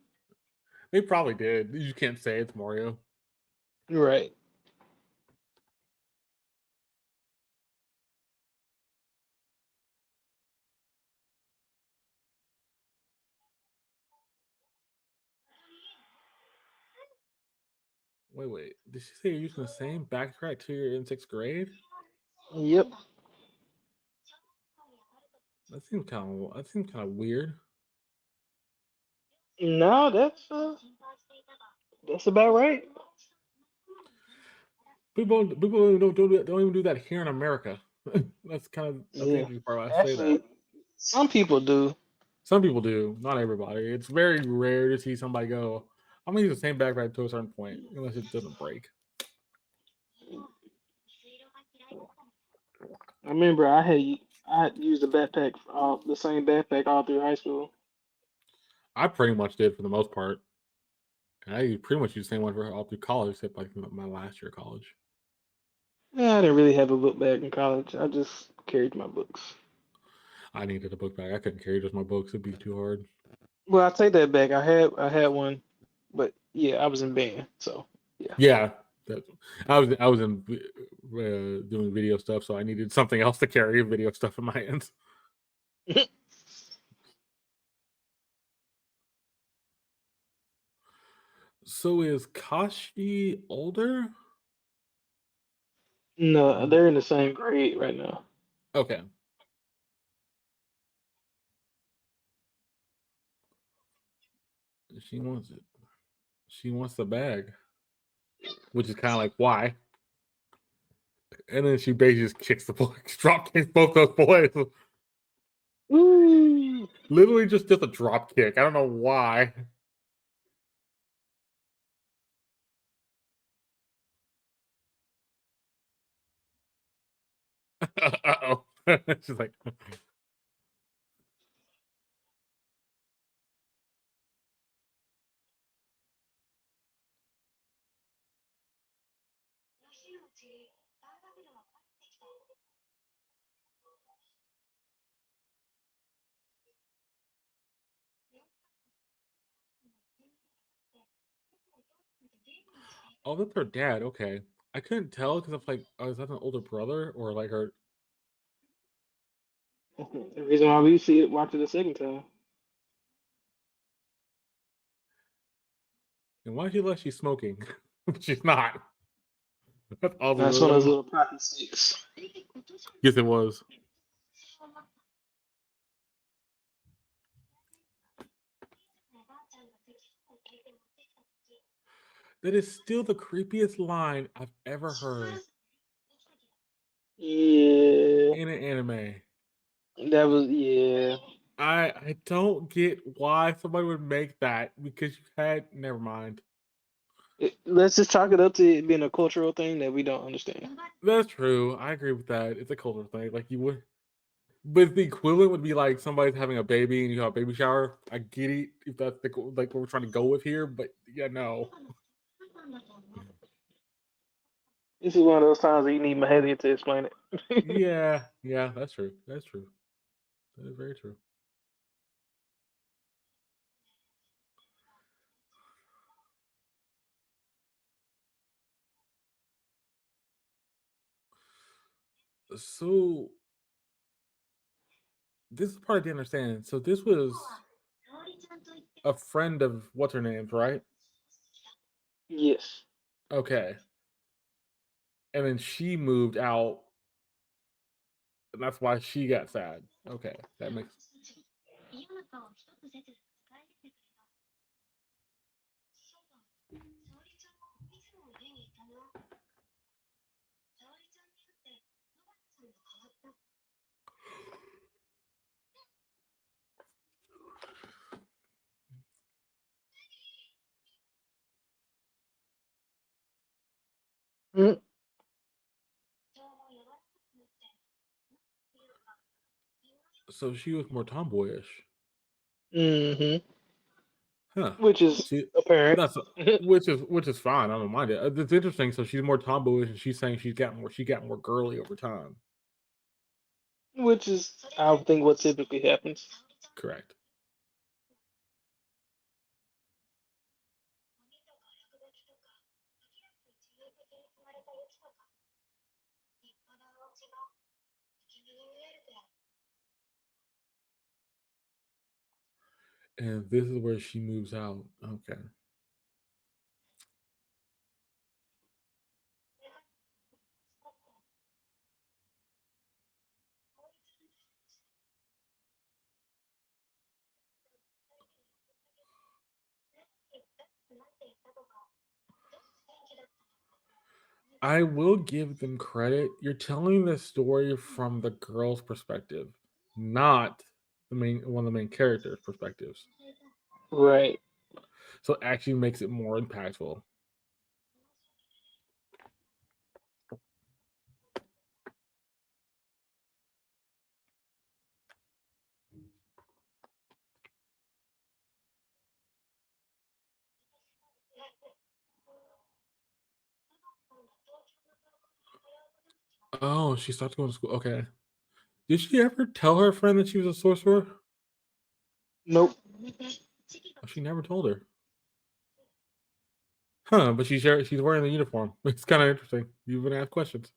They probably did. You can't say it's Mario. Right. Wait. Did she say you're using the same backtrack to your in 6th grade? Yep. That seems kind of weird. No, that's about right. People don't even do that here in America. That's the Yeah. interesting part when I say that. Actually, some people do. Some people do, not everybody. It's very rare to see somebody go, I'm gonna use the same backpack to a certain point, unless it doesn't break. I remember I had used the same backpack all through high school. I pretty much did for the most part. And I pretty much used the same one for all through college, except like my last year of college. Yeah, I didn't really have a book bag in college. I just carried my books. I needed a book bag. I couldn't carry just my books; it'd be too hard. Well, I take that back. I had one, but yeah, I was in band, so yeah. Yeah, I was in doing video stuff, so I needed something else to carry video stuff in my hands. So is Kashi older? No, they're in the same grade right now. Okay. She wants it. She wants the bag, which is kind of like why. And then she basically just kicks the boys, drop kicks both those boys. Woo! Literally just a drop kick. I don't know why. Uh-oh. She's like, oh, that's her dad. Okay. I couldn't tell because I'm like, oh, is that an older brother or like her? The reason why we see it, watch it the second time. And why she let she's smoking? She's not. That's That's one of those awesome. little pocket sticks. Yes, it was. That is still the creepiest line I've ever heard Yeah, in an anime. that was yeah. I don't get why somebody would make that because you had never mind. Let's just chalk it up to it being a cultural thing that we don't understand. That's true. I agree with that. It's a cultural thing. Like you would, but the equivalent would be like somebody's having a baby and you have a baby shower. I get it if that's like what we're trying to go with here, but yeah, no. This is one of those times that you need Mahalia to explain it. Yeah, that's true. That's true. That is very true. So this is the part I didn't understand. So this was a friend of what's her name's, right? Yes. Okay. And then she moved out, and that's why she got sad. Okay, that makes. Mm. So she was more tomboyish. Hmm. Huh. Which is See, apparent. that's which is fine. I don't mind it. It's interesting. So she's more tomboyish, and she's saying she got more girly over time. Which is, I would think, what typically happens. Correct. And this is where she moves out. Okay. I will give them credit. You're telling the story from the girl's perspective, not the main one of the main characters' perspectives. Right. So it actually makes it more impactful. Oh, she stopped going to school. Okay. Did she ever tell her friend that she was a sorcerer? Nope. Oh, she never told her. Huh, but she's wearing the uniform. It's kind of interesting. You've been asked questions.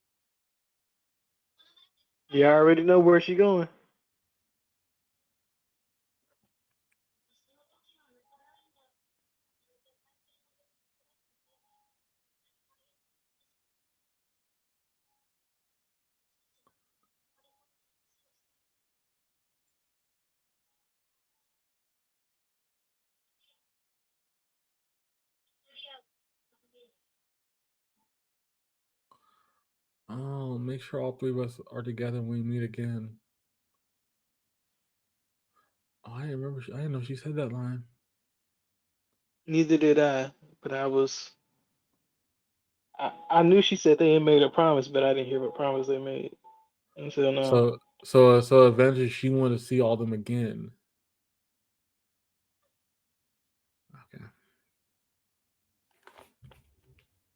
You already know where she going. Oh, make sure all three of us are together when we meet again. Oh, I remember. I didn't know she said that line. Neither did I. But I knew she said they had made a promise, but I didn't hear what promise they made until now. So eventually she wanted to see all them again. Okay.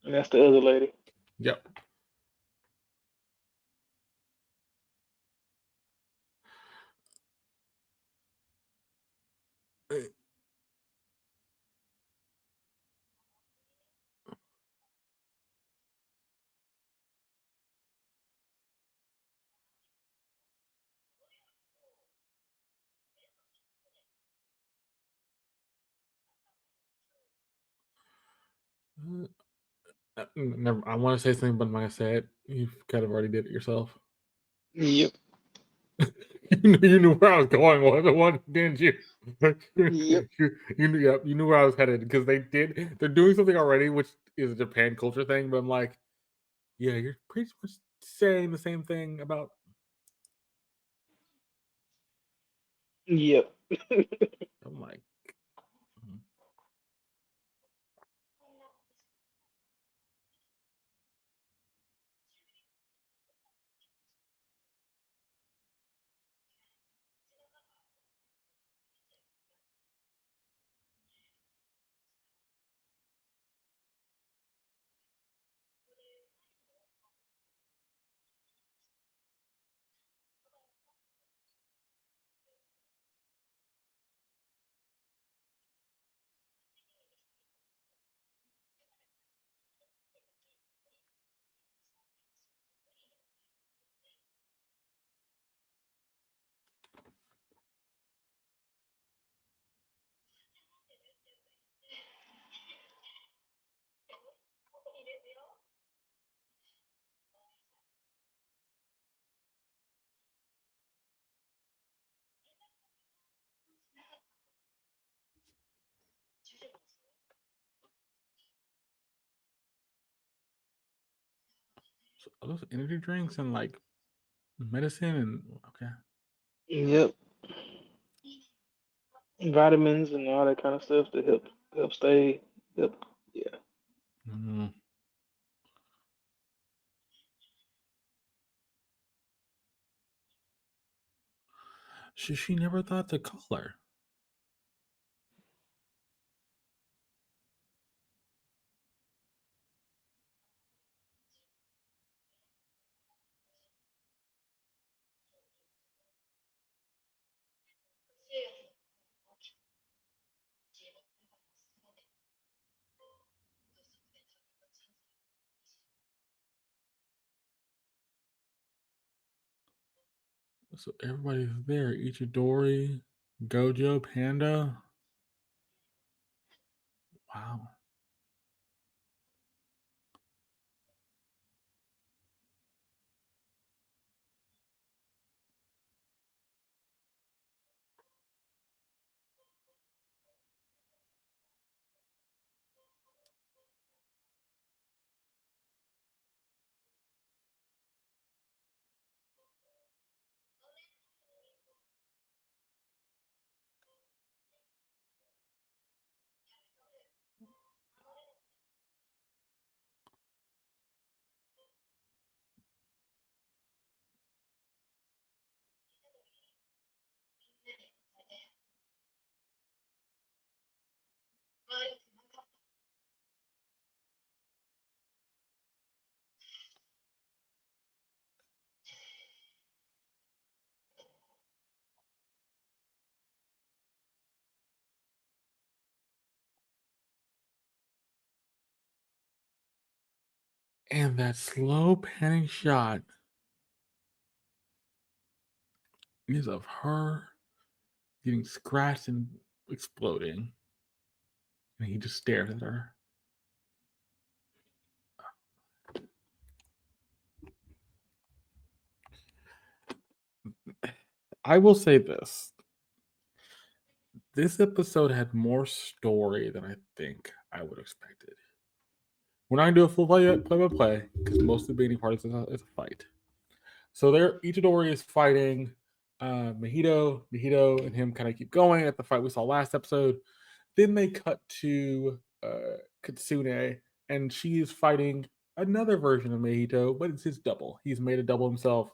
And that's the other lady. Yep. Never. I want to say something, but I'm not gonna say it. You've kind of already did it yourself. Yep. You knew where I was going with the one, didn't you? Yep. You knew where I was headed because they're doing something already, which is a Japan culture thing. But I'm like, yeah, you're pretty much saying the same thing about. Yep. I'm like, mhm. So are those energy drinks and like medicine and okay. Yep. Vitamins and all that kind of stuff to help stay. Help. Yeah. Mm. She never thought to call her. So everybody's there. Ichidori, Gojo, Panda. Wow. And that slow panning shot is of her getting scratched and exploding. And he just stares at her. I will say this. This episode had more story than I think I would have expected. We're not gonna do a full play by play because most of the beginning part is a fight. So there, Itadori is fighting Mahito. Mahito and him kind of keep going at the fight we saw last episode. Then they cut to Kitsune, and she is fighting another version of Mahito, but it's his double. He's made a double himself.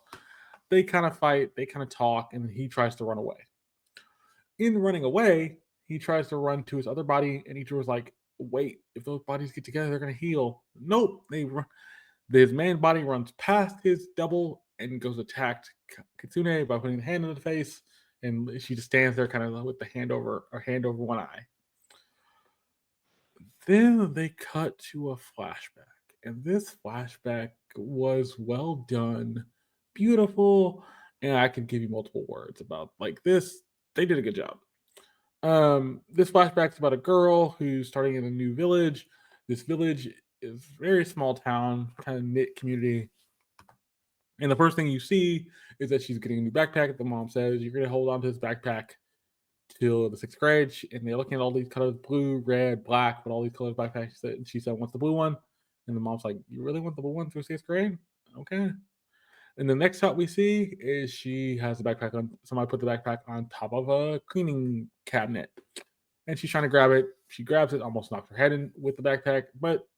They kind of fight, they kind of talk, and he tries to run away. In running away, he tries to run to his other body, and Ichiro's like, "Wait, if those bodies get together, they're gonna heal." Nope, they run. His main body runs past his double and goes attacked Kitsune by putting the hand in the face, and she just stands there, kind of with the hand over one eye. Then they cut to a flashback, and this flashback was well done, beautiful, and I can give you multiple words about like this. They did a good job. This flashback's about a girl who's starting in a new village. This village is a very small town, kind of knit community. And the first thing you see is that she's getting a new backpack. The mom says, "You're going to hold on to this backpack till the sixth grade." And they're looking at all these colors, blue, red, black, but all these colors backpacks. She said, "Wants the blue one?" And the mom's like, "You really want the blue one through sixth grade? Okay." And the next shot we see is she has the backpack on. Somebody put the backpack on top of a cleaning cabinet, and she's trying to grab it. She grabs it, almost knocks her head in with the backpack, but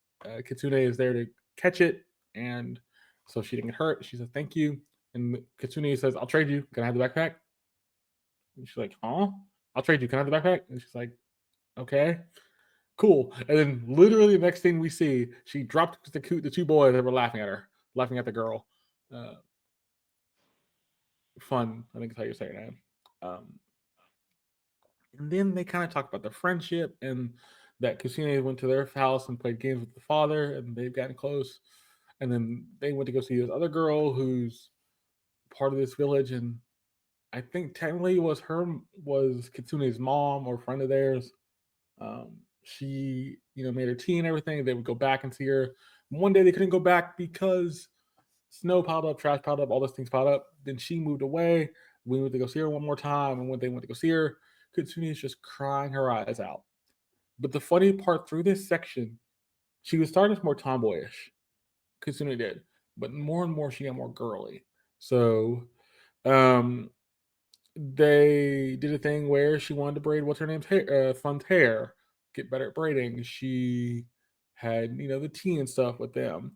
Kitsune is there to catch it, and so she didn't get hurt. She says, "Thank you." And Kitsune says, "I'll trade you. Can I have the backpack?" And she's like, "Huh? I'll trade you. Can I have the backpack?" And she's like, "Okay, cool." And then literally the next thing we see, she dropped the two boys that were laughing at her, laughing at the girl. Uh, Fun, I think is how you're saying it. And then they kind of talk about the friendship and that Kusine went to their house and played games with the father, and they've gotten close. And then they went to go see this other girl who's part of this village, and I think technically was Kitsune's mom or friend of theirs. She, made her tea and everything. They would go back and see her. One day they couldn't go back because snow piled up, trash piled up, all those things piled up. Then she moved away. We went to go see her one more time, and when they went to go see her, Kitsune is just crying her eyes out. But the funny part through this section, she was starting as more tomboyish. Kitsune did, but more and more she got more girly. So, um, they did a thing where she wanted to braid what's her name's hair, Fun's hair, get better at braiding. She had the tea and stuff with them.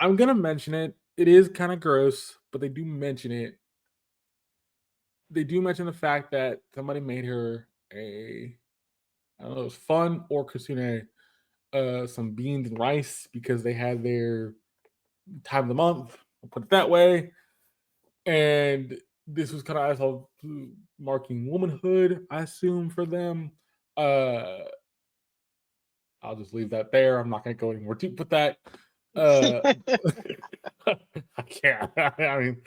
I'm gonna mention it. It is kind of gross, but they do mention it. they do mention the fact that somebody made her a, I don't know, it was Fun or Kasune, some beans and rice because they had their time of the month. I'll put it that way. And this was kind of also marking womanhood, I assume, for them. Uh, I'll just leave that there. I'm not going to go any more deep with that. Uh, I can't. I mean,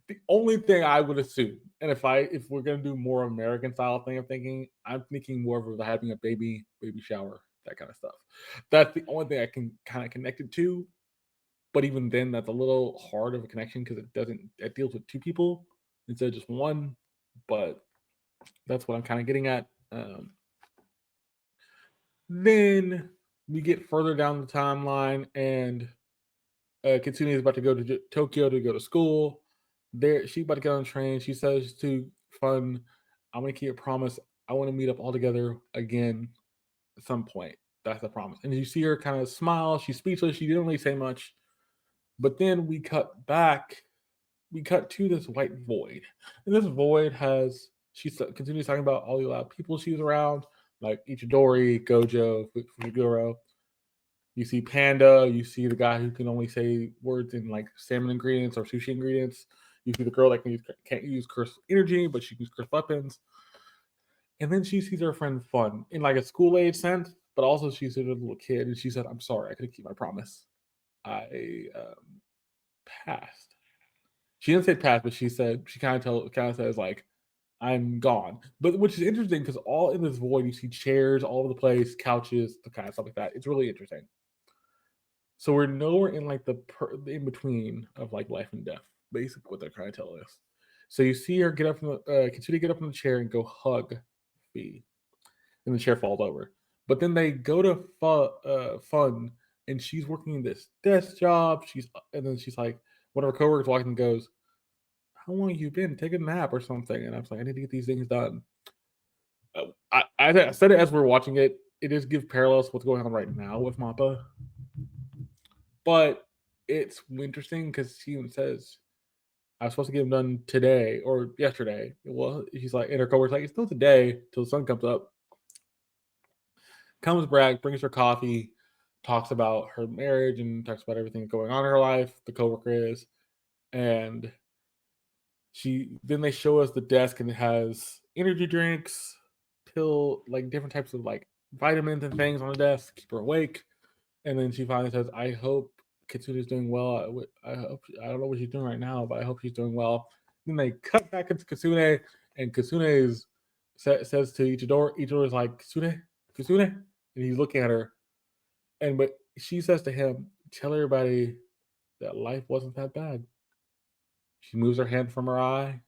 the only thing I would assume, and if we're gonna do more American style thing, I'm thinking more of having a baby shower, that kind of stuff. That's the only thing I can kind of connect it to. But even then, that's a little hard of a connection because it deals with two people instead of just one. But that's what I'm kind of getting at. Then we get further down the timeline, and Kitsune is about to go to Tokyo to go to school. There, she's about to get on the train. She says to Fun, "I'm gonna keep a promise. I want to meet up all together again at some point. That's a promise." And you see her kind of smile. She's speechless. She didn't really say much. But then we cut back. We cut to this white void, and this void has. She continues talking about all the loud people she's around, like Ichidori, Gojo, Fujiguro. You see Panda. You see the guy who can only say words in like salmon ingredients or sushi ingredients. You see the girl that can't use curse energy, but she can use curse weapons. And then she sees her friend Fun in like a school age sense, but also she sees a little kid, and she said, "I'm sorry, I couldn't keep my promise. I passed." She didn't say passed, but she kind of says like, "I'm gone." But which is interesting because all in this void you see chairs all over the place, couches, the kind of stuff like that. It's really interesting. So we're nowhere in like the in between of like life and death, basically what they're trying to tell us. So you see her get up from continue to get up from the chair and go hug Fee, and the chair falls over. But then they go to Fun, and she's working this desk job. And then she's like, one of her coworkers walks and goes, "How long have you been? Take a nap or something." And I was like, "I need to get these things done." I said it as we're watching it. It does give parallels to what's going on right now with Mappa. But it's interesting because she even says, "I was supposed to get them done today or yesterday." Well, she's like, and her coworker's like, "It's still today till the sun comes up." Comes back, brings her coffee, talks about her marriage and talks about everything going on in her life. The coworker is, and then they show us the desk, and it has energy drinks, like different types of like vitamins and things on the desk, keep her awake. And then she finally says, "I hope Kitsune is doing well. I don't know what she's doing right now, but I hope she's doing well." Then they cut back into Kitsune, and says to Ichidori is like, Kitsune," and he's looking at her, but she says to him, "Tell everybody that life wasn't that bad." She moves her hand from her eye.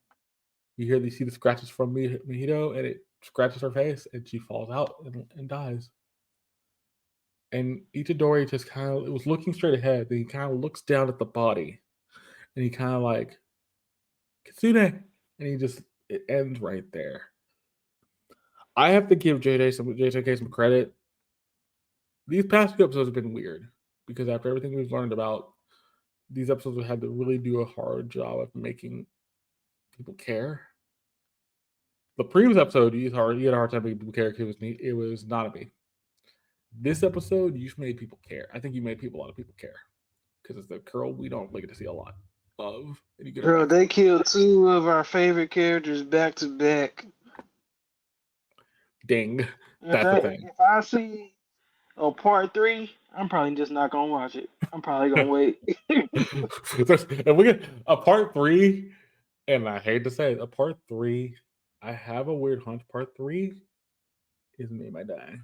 You see the scratches from Mihito, and it scratches her face, and she falls out and dies. And Itadori just kind of, it was looking straight ahead. Then he kind of looks down at the body, and he kind of like, "Kitsune," and it ends right there. I have to give JJK some credit. These past few episodes have been weird because after everything we've learned about, these episodes have had to really do a hard job of making people care. The previous episode, you had a hard time making people care because it was Nanami. This episode, you've made people care. I think you made a lot of people care because it's the girl we don't really get to see a lot of. And you get her Bro, back. they killed two of our favorite characters back to back. Ding. That's the thing. If I see a part three, I'm probably just not gonna watch it. I'm probably gonna wait. If we get a part 3, and I hate to say it, a part 3, I have a weird hunch. Part 3 is me my die.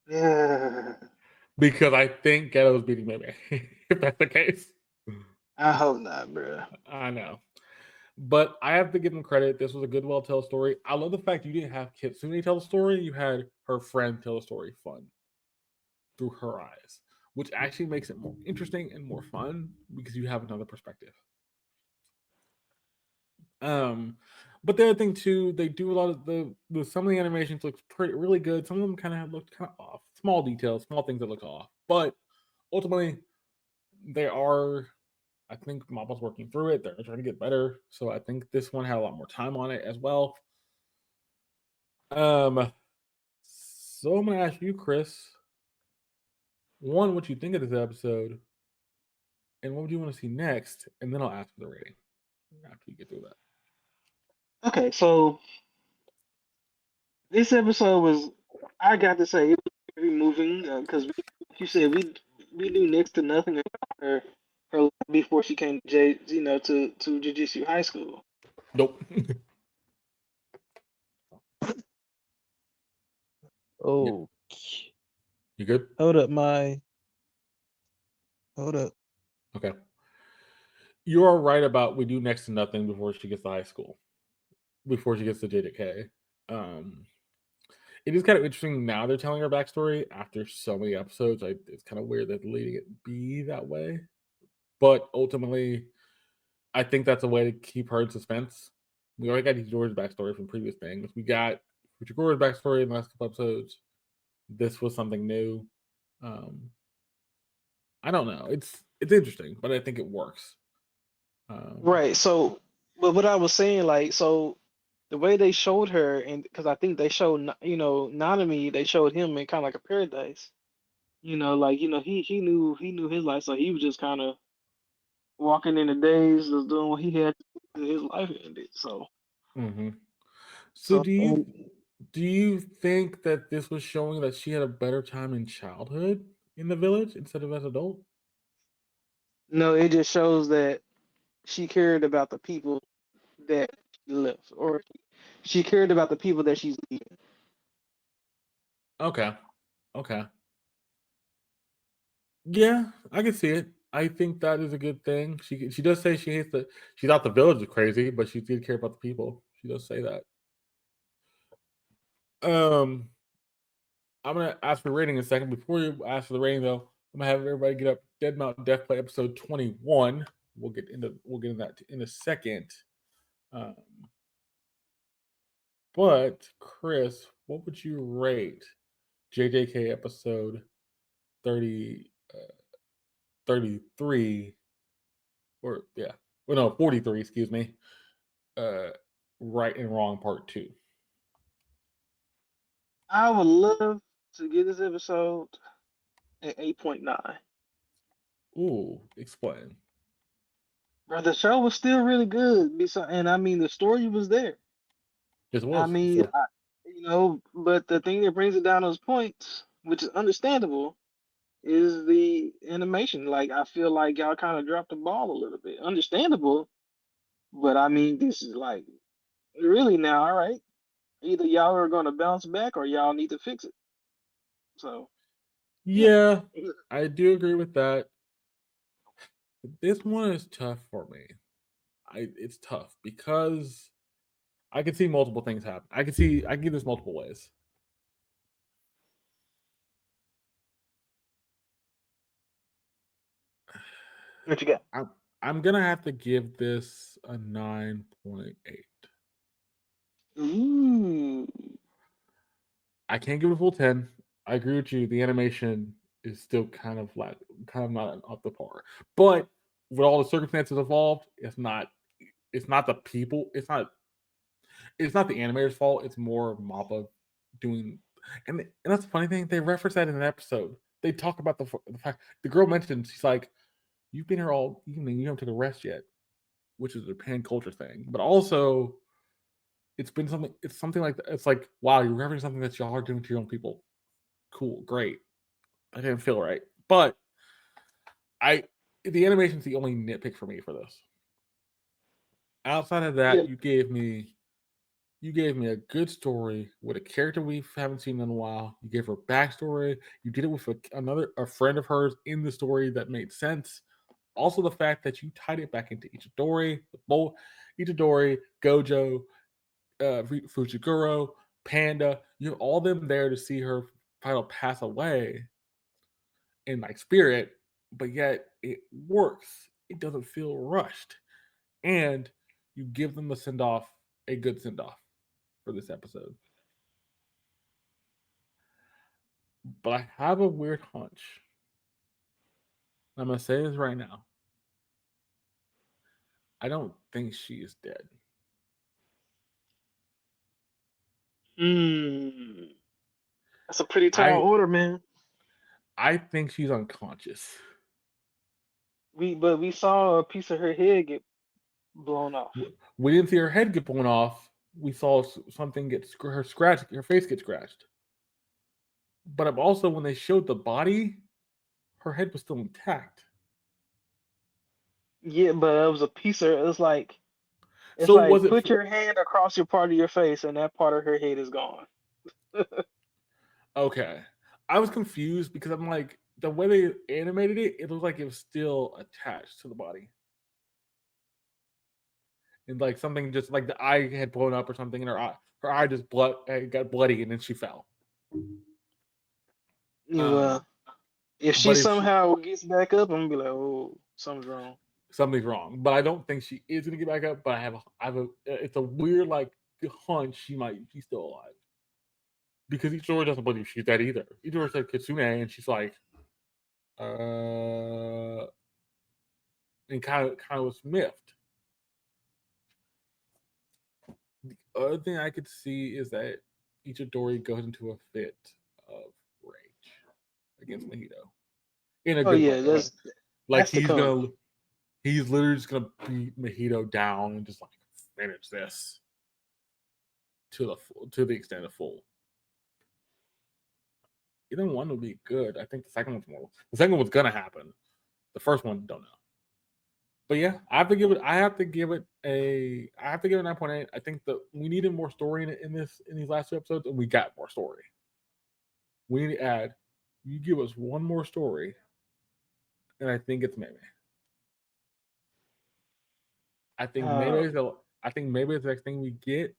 Yeah, Because I think Ghetto's beating Maybe. If that's the case. I hope not, bro. I know. But I have to give them credit. This was a good, well-told story. I love the fact you didn't have Kitsune tell the story. You had her friend tell the story Fun through her eyes, which actually makes it more interesting and more fun because you have another perspective. But the other thing too, they do a lot of some of the animations looks really good. Some of them kind of looked kind of off. Small details, small things that look off. But ultimately, they are I think Mappa's working through it. They're trying to get better. So I think this one had a lot more time on it as well. So I'm gonna ask you, Chris, one, what you think of this episode, and what would you want to see next, and then I'll ask for the rating after you get through that. Okay, so this episode was, I got to say, it was very moving because like you said, we knew next to nothing about her life before she came to to Jiu-Jitsu high school. Nope. Yep. Oh, You good? hold up, hold up. Okay. You are right about we do next to nothing before she gets to high school, before she gets to JJK. Um, it is kind of interesting now they're telling her backstory after so many episodes. It's kind of weird that letting it be that way, but ultimately, I think that's a way to keep her in suspense. We already got George's backstory from previous things. We got Fujigora's backstory in the last couple episodes. This was something new. Um, I don't know. It's interesting, but I think it works. Right. So, but what I was saying, like, so the way they showed her, and because I think they showed, Nanami, they showed him in kind of like a paradise. Like he knew his life, so he was just kind of walking in the days, just doing what he had to do till his life ended. So, hmm So so and do you think that this was showing that she had a better time in childhood in the village instead of as adult? no, it just shows that she cared about the people that she left, or she cared about the people that she's leaving. Okay. Okay. Yeah, I can see it. I think that is a good thing. She does say she hates the she thought the village is crazy, but she did care about the people. She does say that. Um, I'm gonna ask for rating in a second. Before you ask for the rating, though, I'm gonna have everybody get up. Dead Mountain Death Play episode 21. We'll get into that in a second. Um, but Chris, what would you rate JJK episode 30, 33, or yeah, well no 43, excuse me. Uh, right and wrong part two. I would love to give this episode an 8.9. Ooh, explain. Bro, the show was still really good. And I mean, the story was there. Yes, it I was for mean, sure. but the thing that brings it down those points, which is understandable, is the animation. Like, I feel like y'all kind of dropped the ball a little bit. Understandable, but I mean, this is like really now, all right. Either y'all are going to bounce back or y'all need to fix it. So, yeah. Yeah, I do agree with that. This one is tough for me. It's tough because I can see multiple things happen. I can give this multiple ways. What you got? I'm gonna have to give this a 9.8. Ooh. I can't give it a full 10. I agree with you. The animation is still kind of not up to par. But with all the circumstances involved, it's not the people. It's not the animator's fault. It's more Mappa doing, and that's the funny thing. They reference that in an episode. They talk about the fact the girl mentioned she's like, "You've been here all evening. You haven't taken a rest yet," which is a pan culture thing. But also, it's been something. It's something like that. It's like, wow, you're referencing something that y'all are doing to your own people. Cool, great. I didn't feel right, but I the animation's the only nitpick for me for this. Outside of Yeah. that, you gave me a good story with a character we haven't seen in a while. You gave her backstory. You did it with a friend of hers in the story that made sense. Also, the fact that you tied it back into Itadori, Gojo, Fujiguro, Panda. You have all them there to see her final pass away in like spirit, but yet it works. It doesn't feel rushed, and you give them a good send off for this episode. But I have a weird hunch. I'm gonna say this right now. I don't think she is dead. That's a pretty tall I order, man. I think she's unconscious. But we saw a piece of her head get blown off. We didn't see her head get blown off. We saw something get her scratched. Her face get scratched. But also, when they showed the body, her head was still intact. Yeah, but it was a piece of. It's like So was it? put your hand across your part of your face, and that part of her head is gone. Okay, I was confused because I'm like, the way they animated it, it looked like it was still attached to the body. And like something just like the eye had blown up or something, and her eye just got bloody, and then she fell. Well, if she But somehow gets back up, I'm gonna be like, oh, something's wrong. Something's wrong. But I don't think she is gonna get back up. But I have a it's a weird like hunch she's still alive. Because Ichiro doesn't believe she's dead either. Ichiro said Kitsune, and she's like, and kind of was miffed. The other thing I could see is that Ichidori goes into a fit of rage against Mahito in a Oh good yeah, way. Like that's the come. he's literally just gonna beat Mahito down and just like finish this to the extent of full. Either one would be good. I think the second one's gonna happen. The first one, don't know. But yeah, I have to give it a 9.8. I think that we needed more story in these last two episodes, and we got more story. We need to add. You give us one more story, and I think it's Meme. I think maybe it's the next thing we get.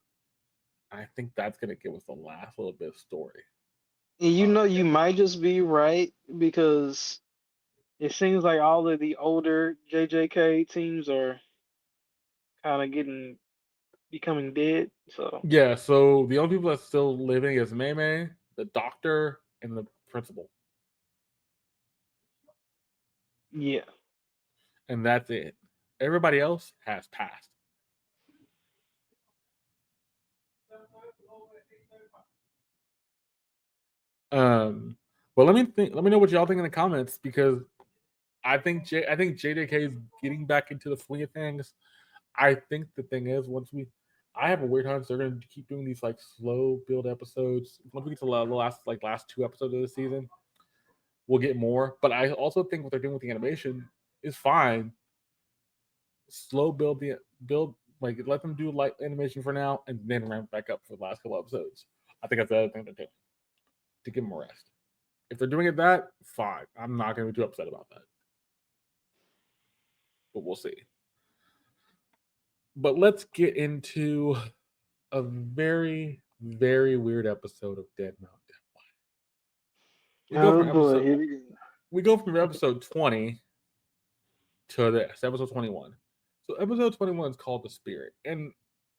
I think that's gonna give us the last little bit of story. You might just be right because it seems like all of the older JJK teams are kind of becoming dead. So Yeah, so the only people that's still living is Meme, the doctor, and the principal. yeah. And that's it. Everybody else has passed. But let me know what y'all think in the comments because I think JJK is getting back into the swing of things. I think the thing is I have a weird hunch they're going to keep doing these like slow build episodes. Once we get to the last two episodes of the season, we'll get more. But I also think what they're doing with the animation is fine. Slow build like let them do light animation for now and then ramp back up for the last couple episodes. I think that's the other thing they're doing to give them a rest. If they're doing it that, fine. I'm not going to be too upset about that. But we'll see. But let's get into a very, very weird episode of Dead Mountain. We go from episode 20 to this, episode 21. So episode 21 is called The Spirit. And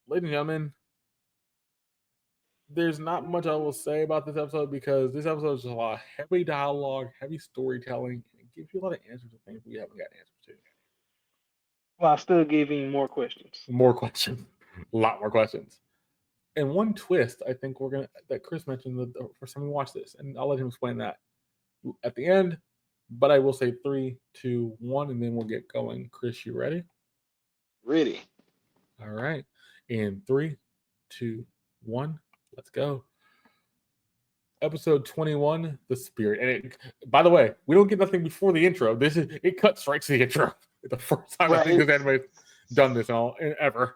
ladies and gentlemen, there's not much I will say about this episode because this episode is a lot of heavy dialogue, heavy storytelling, and it gives you a lot of answers to things we haven't got answers to. While still giving more questions. More questions. A lot more questions. And one twist, I think that Chris mentioned the first time we watched this, and I'll let him explain that at the end. But I will say 3, 2, 1, and then we'll get going. Chris, you ready? Ready. All right. In 3, 2, 1, let's go. Episode 21, The Spirit. And by the way, we don't get nothing before the intro. It cuts right to the intro. It's the first time I think this anime's done this ever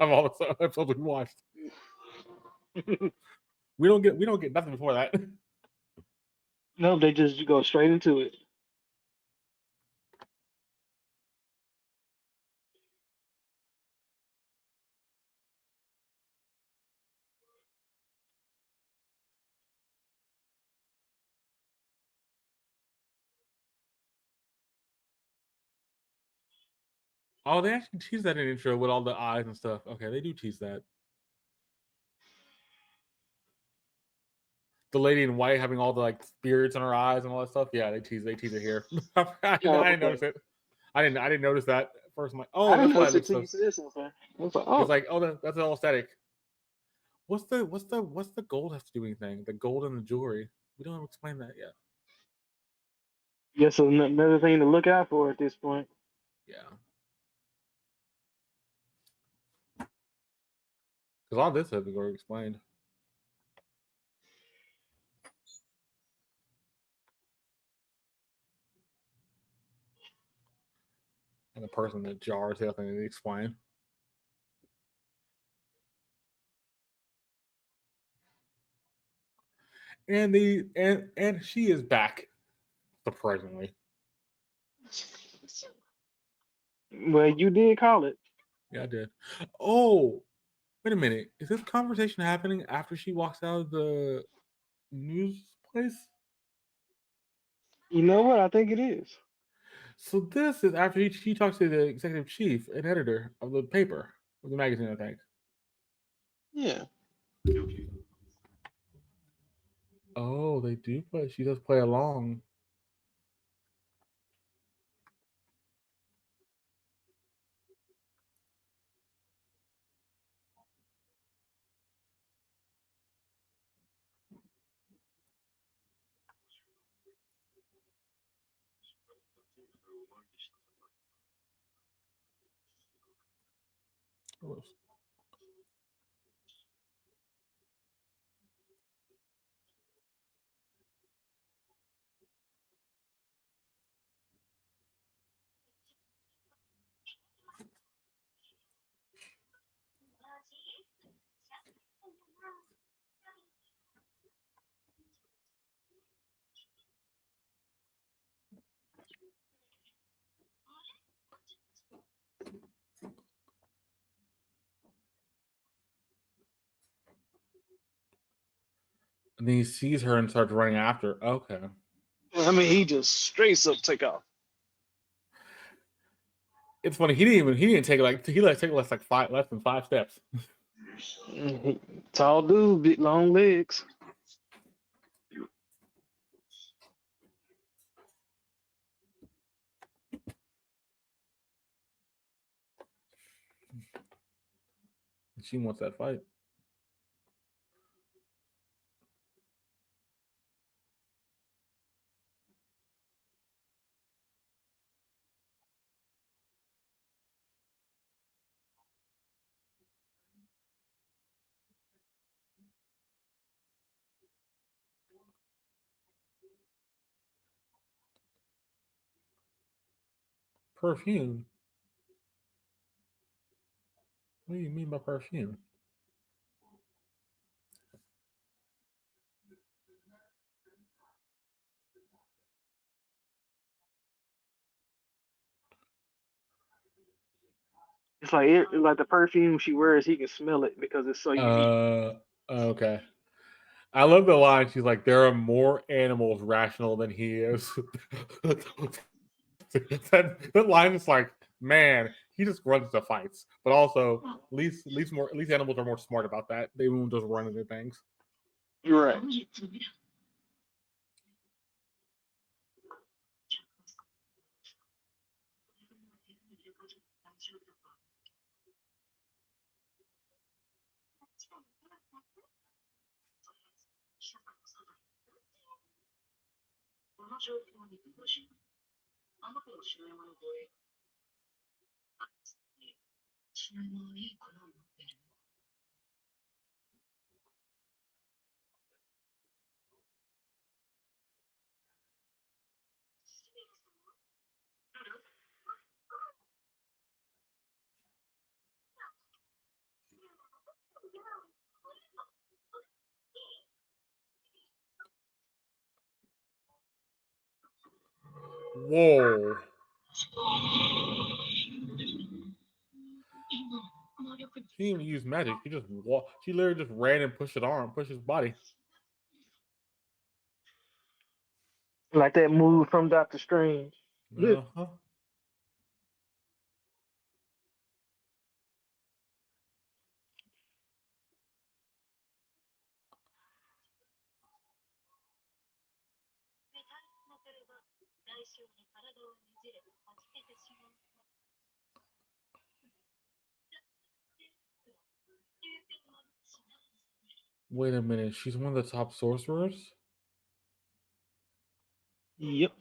of all the episodes we watched. we don't get nothing before that. No, they just go straight into it. Oh, they actually tease that in the intro with all the eyes and stuff. Okay, they do tease that. The lady in white having all the like spirits in her eyes and all that stuff. Yeah, they tease it here. I didn't notice it. I didn't notice that first. I'm like, I oh, didn't that's why it notice it looks till so. you said something. I was like, It's oh, like, oh, that's all static. What's the gold have to do anything? The gold and the jewelry. We don't explain that yet. yes, another thing to look out for at this point. Yeah, because all this has been already explained. And the person that jars everything to explain. And she is back, surprisingly. Well, you did call it. Yeah, I did. Oh, wait a minute. Is this conversation happening after she walks out of the news place? You know what? I think it is. So this is after she talks to the executive chief and editor of the paper, of the magazine, I think. Yeah. Oh, they do play. She does play along. And then he sees her and starts running after. Okay. I mean, he just straight up take off. It's funny. He didn't take like he like take less than 5 steps. Tall dude, big long legs. She wants that fight. Perfume. What do you mean by perfume? It's like the perfume she wears. He can smell it because it's so unique. Okay. I love the line. She's like, "There are more animals rational than he is." that line is like, man, he just runs to fights. But also, at least animals are more smart about that. They won't just run into things. You're right. Whoa. She didn't even use magic. She just walked. She literally just ran and pushed his body. Like that move from Doctor Strange. Uh-huh. Wait a minute. She's one of the top sorcerers? Yep.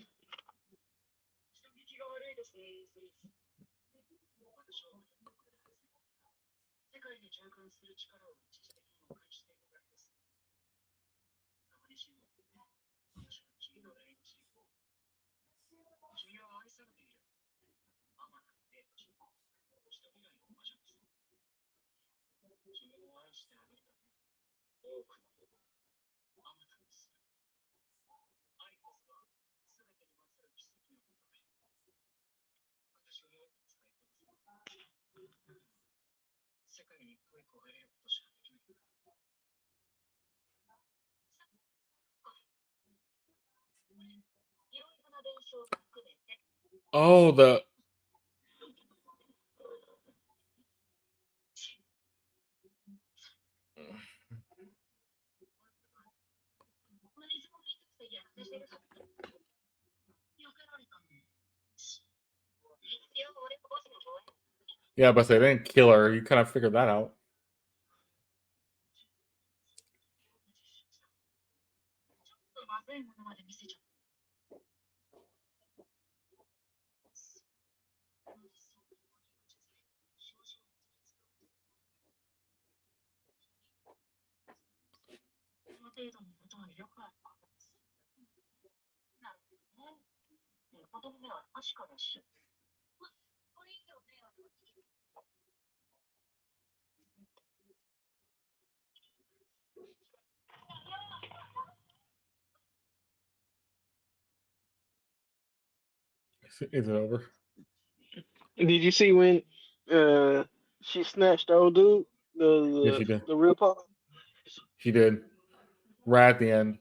Oh, the yeah, but they didn't kill her. You kind of figured that out. Is it over? Did you see when she snatched the old dude, the Yeah, the, she did. the real Paul? She did. Right at the end.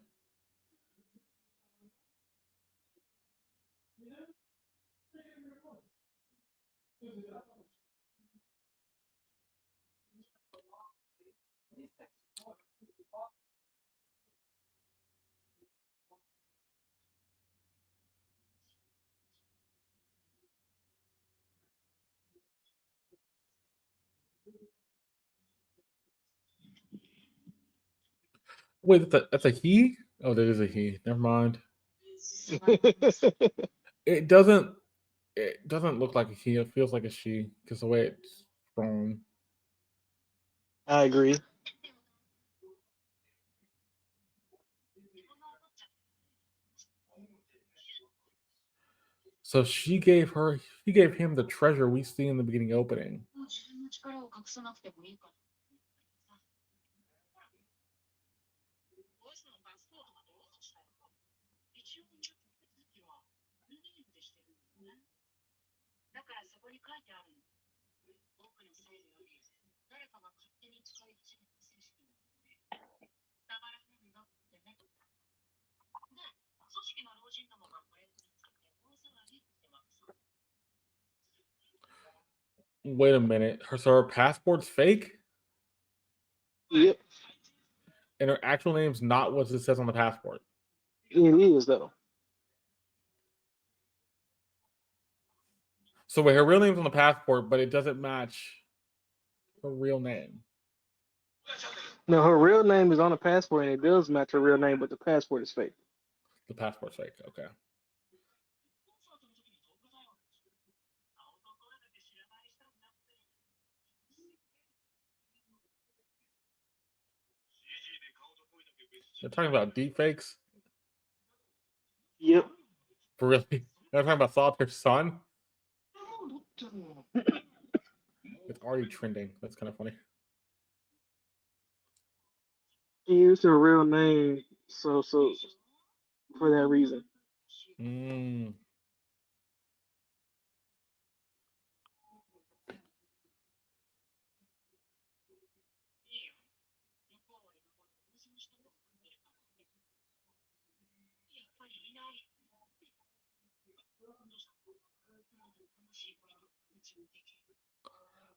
Wait, that's a he? Oh, that is a he. Never mind. It doesn't. It doesn't look like a he. It feels like a she because the way it's thrown. I agree. So she gave her. She gave him the treasure we see in the beginning opening. Wait a minute. So her passport's fake, Yep, and her actual name's not what it says on the passport. it is though. So wait, her real name's on the passport, but it doesn't match her real name. No, her real name is on the passport, and it does match her real name, but the passport is fake. The passport's fake. Okay. They're talking about deep fakes. Yep. For really? They're talking about Solitaire's son. It's already trending. That's kind of funny. She used her real name, so for that reason. Mm.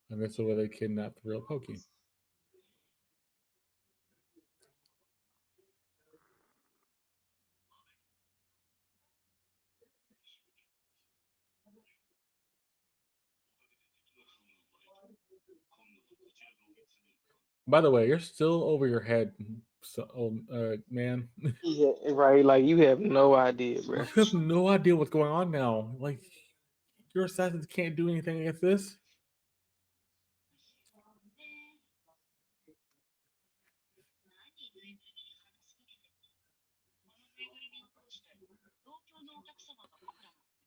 And that's the way they kidnapped the real Pokey. By the way, you're still over your head. man. Yeah, right. Like you have no idea, bro. You have no idea what's going on now. Like your assassins can't do anything against this.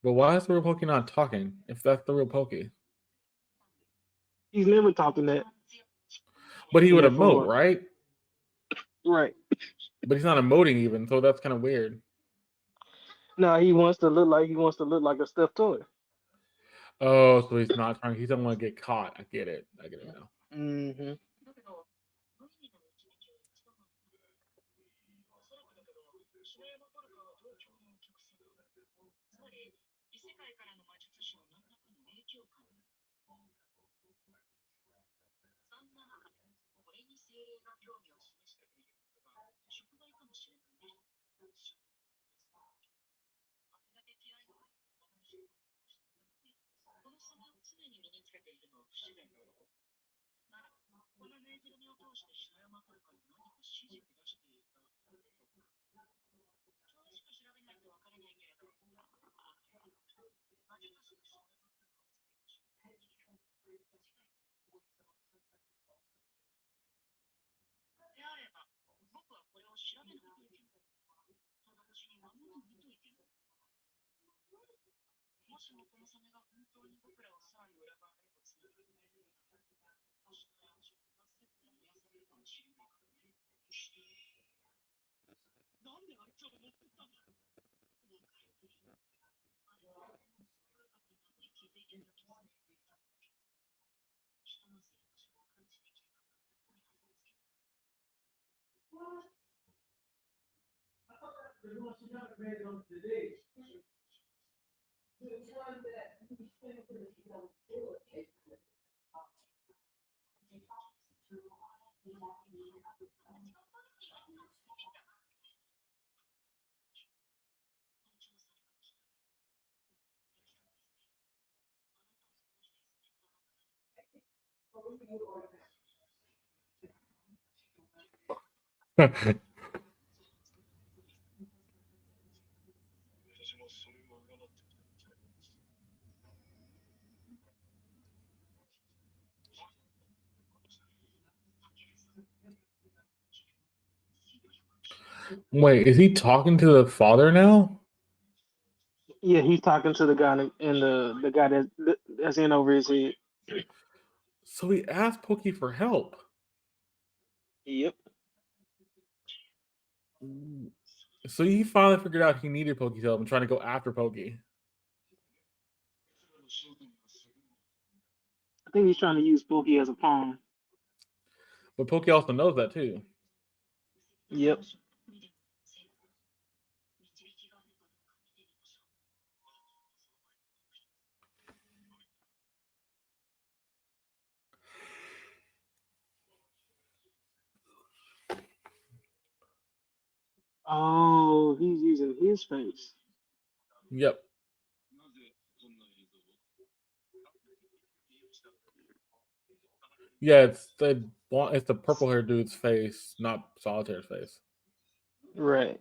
But why is the real Pokey not talking? If that's the real Pokey, He's never talking that but he in would that emote, form. right? Right. But he's not emoting even, so that's kind of weird. No, he wants to look like a stuffed toy. Oh, so he's not trying. He doesn't want to get caught. I get it. I get it now. Hmm. Wait, is he talking to the father now? Yeah, he's talking to the guy and the guy that's in over his head. So he asked Pokey for help. Yep. So he finally figured out he needed Pokey's help and trying to go after Pokey. I think he's trying to use Pokey as a pawn. But Pokey also knows that too. Yep. Oh, he's using his face. Yep. Yeah, it's the purple haired dude's face, not Solitaire's face. Right.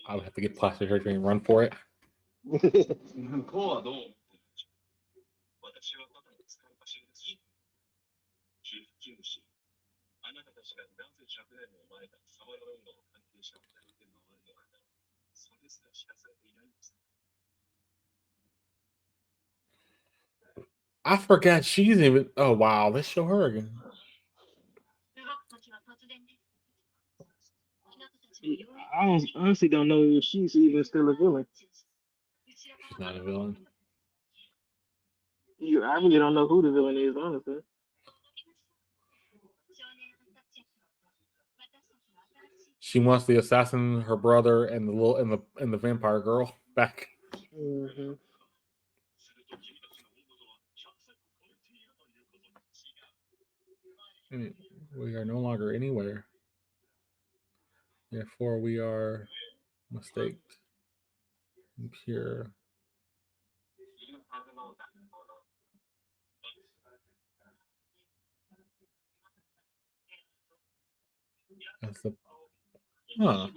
I would have to get plastic surgery and run for it. I forgot she's even. Oh wow, let's show her again. I honestly don't know if she's even still a villain. She's not a villain. I really don't know who the villain is, honestly. She wants the assassin, her brother, and the vampire girl back. Mm-hmm. We are no longer anywhere. Therefore, we are mistaked and pure. That's the huh.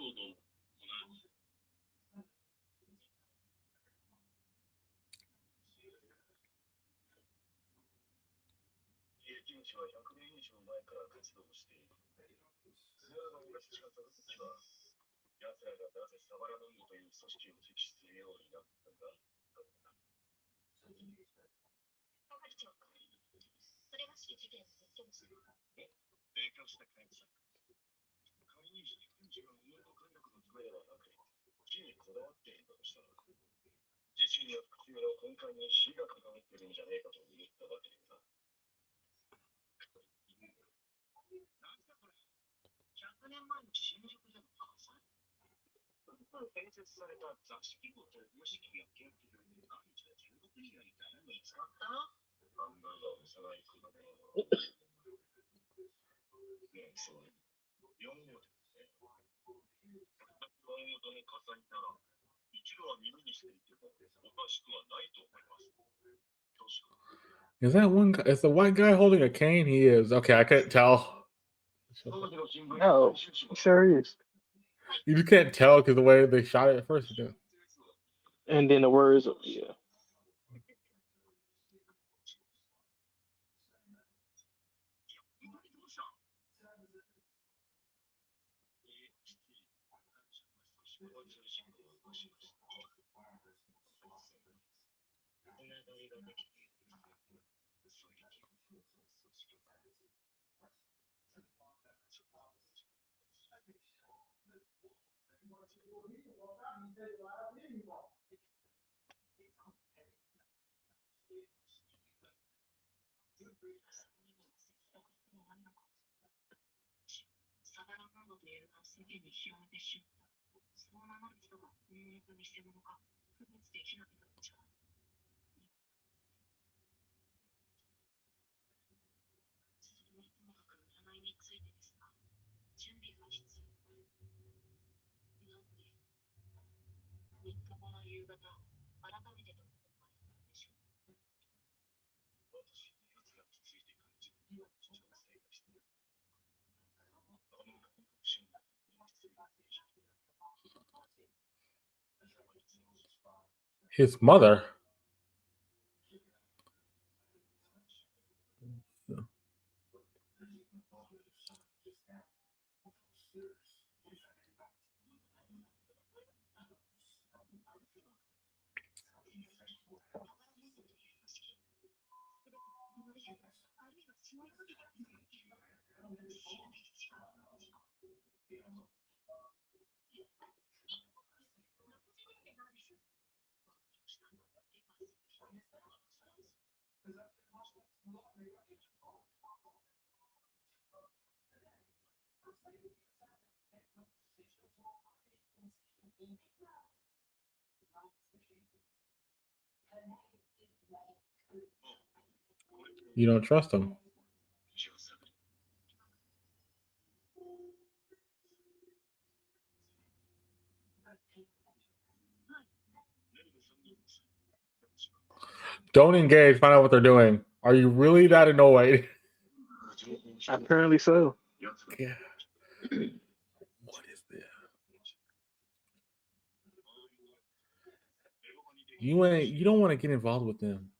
Is that one guy? Is the white guy holding a cane? He is. Okay, I couldn't tell. Oh, sure is. You just can't tell because the way they shot it at first. You do. And then the words, yeah. His mother. You don't trust him. Don't engage. Find out what they're doing. Are you really that annoyed? Apparently so. Yeah. What is this? You don't want to get involved with them.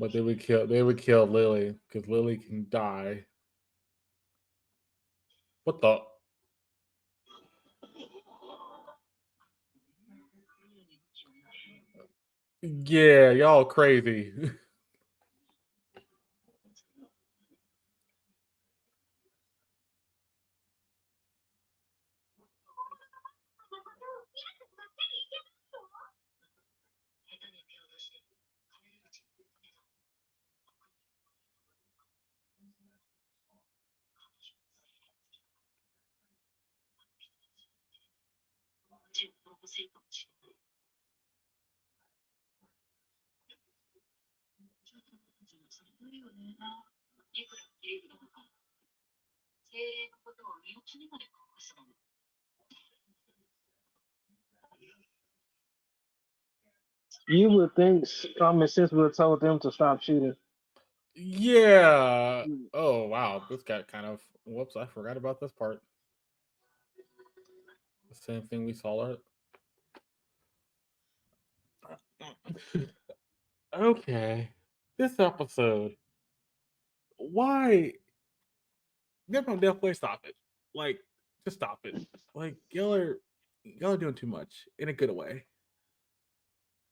But they would kill Lily because Lily can die. What the? Yeah, y'all crazy. You would think common sense would have told them to stop shooting. Yeah. Oh wow, this got kind of. Whoops, I forgot about this part. The same thing we saw. Okay, this episode. Why? Definitely stop it. Like, just stop it. Like y'all are doing too much in a good way.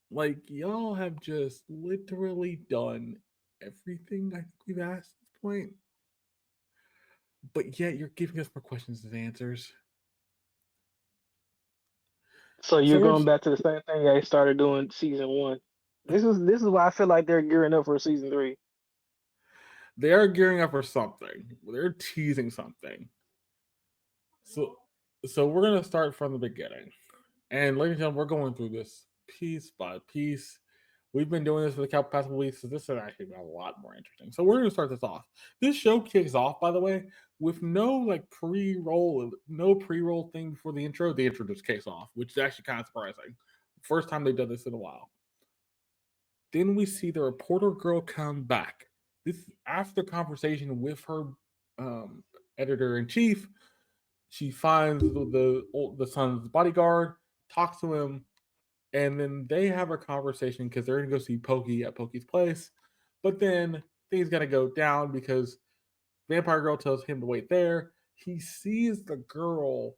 Like y'all have just literally done everything I think we've asked at this point, but yet you're giving us more questions than answers. So So you're we're going back to the same thing they started doing season one. This is why I feel like they're gearing up for season three. they are gearing up for something. They're teasing something. So so we're gonna start from the beginning. And ladies and gentlemen, we're going through this piece by piece. We've been doing this for the past couple weeks, so this is actually a lot more interesting. So we're going to start this off. This show kicks off, by the way, with no like pre-roll, no pre-roll thing before the intro. The intro just kicks off, which is actually kind of surprising. First time they've done this in a while. Then we see the reporter girl come back. This after conversation with her um, editor in chief. She finds the son's bodyguard, talks to him, and then they have a conversation because they're gonna go see Pokey at Pokey's place. But then things gotta go down because Vampire Girl tells him to wait there. He sees the girl.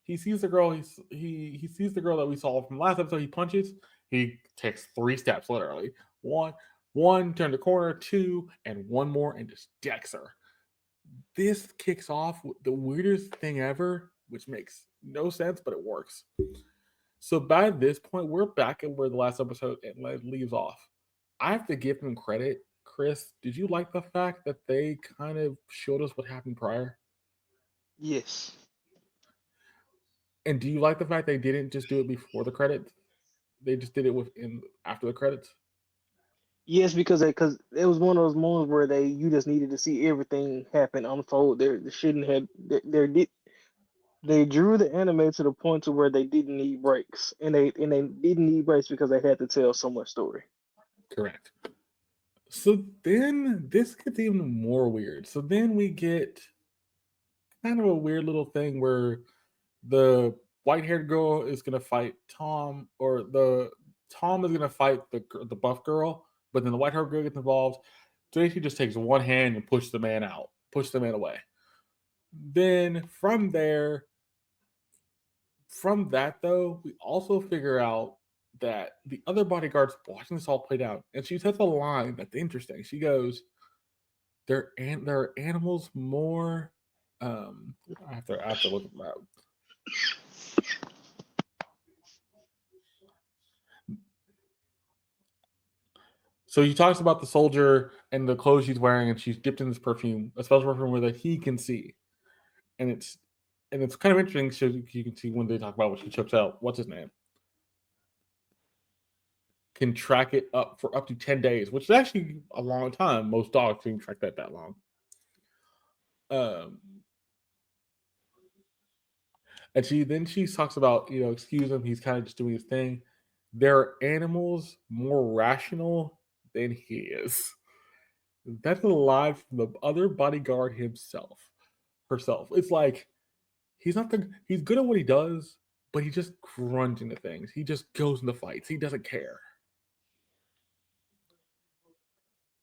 He sees the girl. He sees the girl that we saw from last episode. He punches. He takes 3 steps, literally. One, turn the corner, two, and one more, and just decks her. This kicks off with the weirdest thing ever, which makes no sense, but it works. So by this point, we're back at where the last episode leaves off. I have to give them credit. Chris, did you like the fact that they kind of showed us what happened prior? Yes. And do you like the fact they didn't just do it before the credits? They just did it within after the credits? Yes, because it was one of those moments where you just needed to see everything happen unfold. They shouldn't have they drew the anime to the point to where they didn't need breaks, and they didn't need breaks because they had to tell so much story. Correct. So then this gets even more weird. So then we get kind of a weird little thing where the white-haired girl is gonna fight Tom, or the Tom is gonna fight the buff girl, but then the white-haired girl gets involved. So she just takes one hand and pushes the man out, push the man away. Then from that though, we also figure out that the other bodyguards watching this all played out, and she says a line that's interesting. She goes, there are animals more." I have to look at that. So he talks about the soldier and the clothes she's wearing, and she's dipped in this perfume, a special perfume where that he can see, and it's kind of interesting. So you can see when they talk about what she chokes out. What's his name? Can track it up for up to 10 days, which is actually a long time. Most dogs can track that long. Um, and she talks about excuse him, he's kind of just doing his thing. There are animals more rational than he is. That's a lie from the other bodyguard herself. It's like he's good at what he does, but he just grunts into things. He just goes into fights. He doesn't care.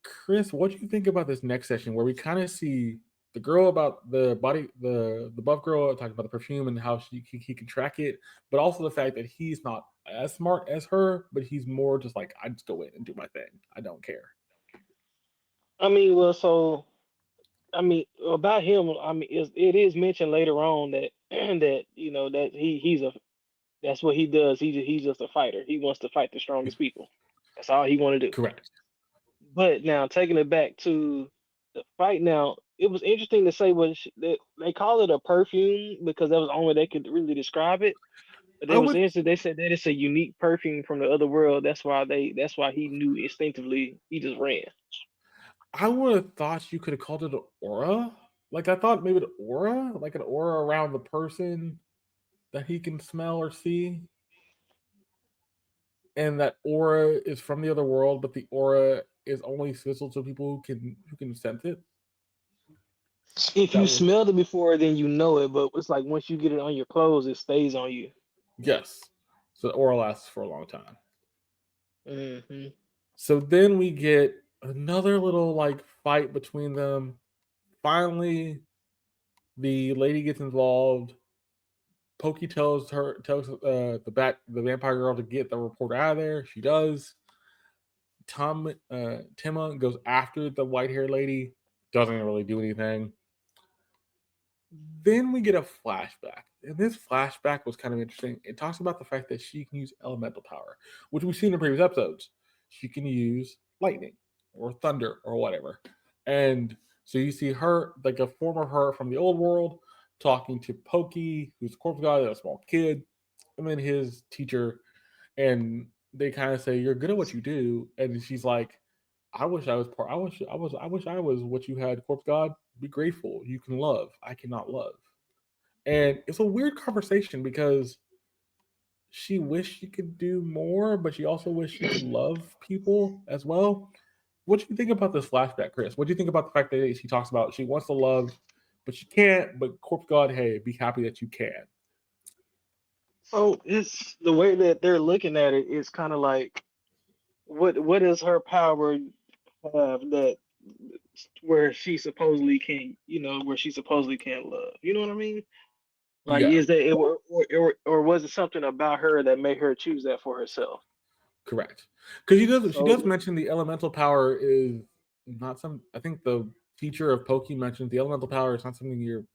Chris, what do you think about this next session where we kind of see the girl about the buff girl talking about the perfume and how he can track it, but also the fact that he's not as smart as her, but he's more just like I just go in and do my thing. I don't care. I mean, well, so I mean about him. I mean, it is mentioned later on that that that he's a that's what he does. He's just a fighter. He wants to fight the strongest people. That's all he want to do. Correct. But now taking it back to the fight, now it was interesting to say that they call it a perfume because that was the only way they could really describe it. But I it was would interesting. They said that it's a unique perfume from the other world. That's why he knew instinctively. He just ran. I would have thought you could have called it an aura. Like I thought maybe an aura, like an aura around the person that he can smell or see, and that aura is from the other world, but the aura is only visible to people who can sense it. If you That was smelled it before, then you know it. But it's like once you get it on your clothes, it stays on you. yes. So the aura lasts for a long time. Hmm. So then we get another little like fight between them. Finally, the lady gets involved. Pokey tells the vampire girl to get the reporter out of there. She does. Timma goes after the white haired lady. Doesn't really do anything. Then we get a flashback. And this flashback was kind of interesting. It talks about the fact that she can use elemental power, which we've seen in previous episodes. She can use lightning or thunder or whatever. And so you see her, like a former her from the old world, talking to Pokey, who's a corpse god, a small kid, and then his teacher. And they kind of say, "You're good at what you do." And she's like, I wish I was part. I wish I was what you had, corpse god. Be grateful. You can love. I cannot love. And it's a weird conversation because she wished she could do more, but she also wished she could love people as well. What do you think about this flashback, Chris? What do you think about the fact that she talks about she wants to love, but she can't? But corpse god, hey, be happy that you can. So it's the way that they're looking at it is kind of like what is her power have that where she supposedly can where she supposedly can't love. You know what I mean? Like Yeah, is that it or was it something about her that made her choose that for herself? correct. Because she So does mention the elemental power is not some. I think the teacher of Pokey mentioned the elemental power is not something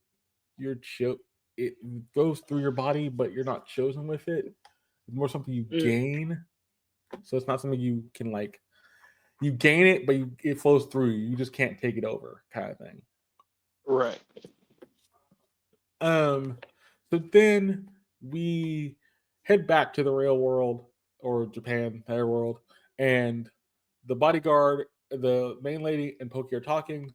it goes through your body, but you're not chosen with it. It's more something you mm, gain. So it's not something you can like. You gain it, but it flows through you. You just can't take it over, kind of thing. right. Um. So then we head back to the real world or Japan, their world, and the bodyguard, the main lady, and Pokey are talking.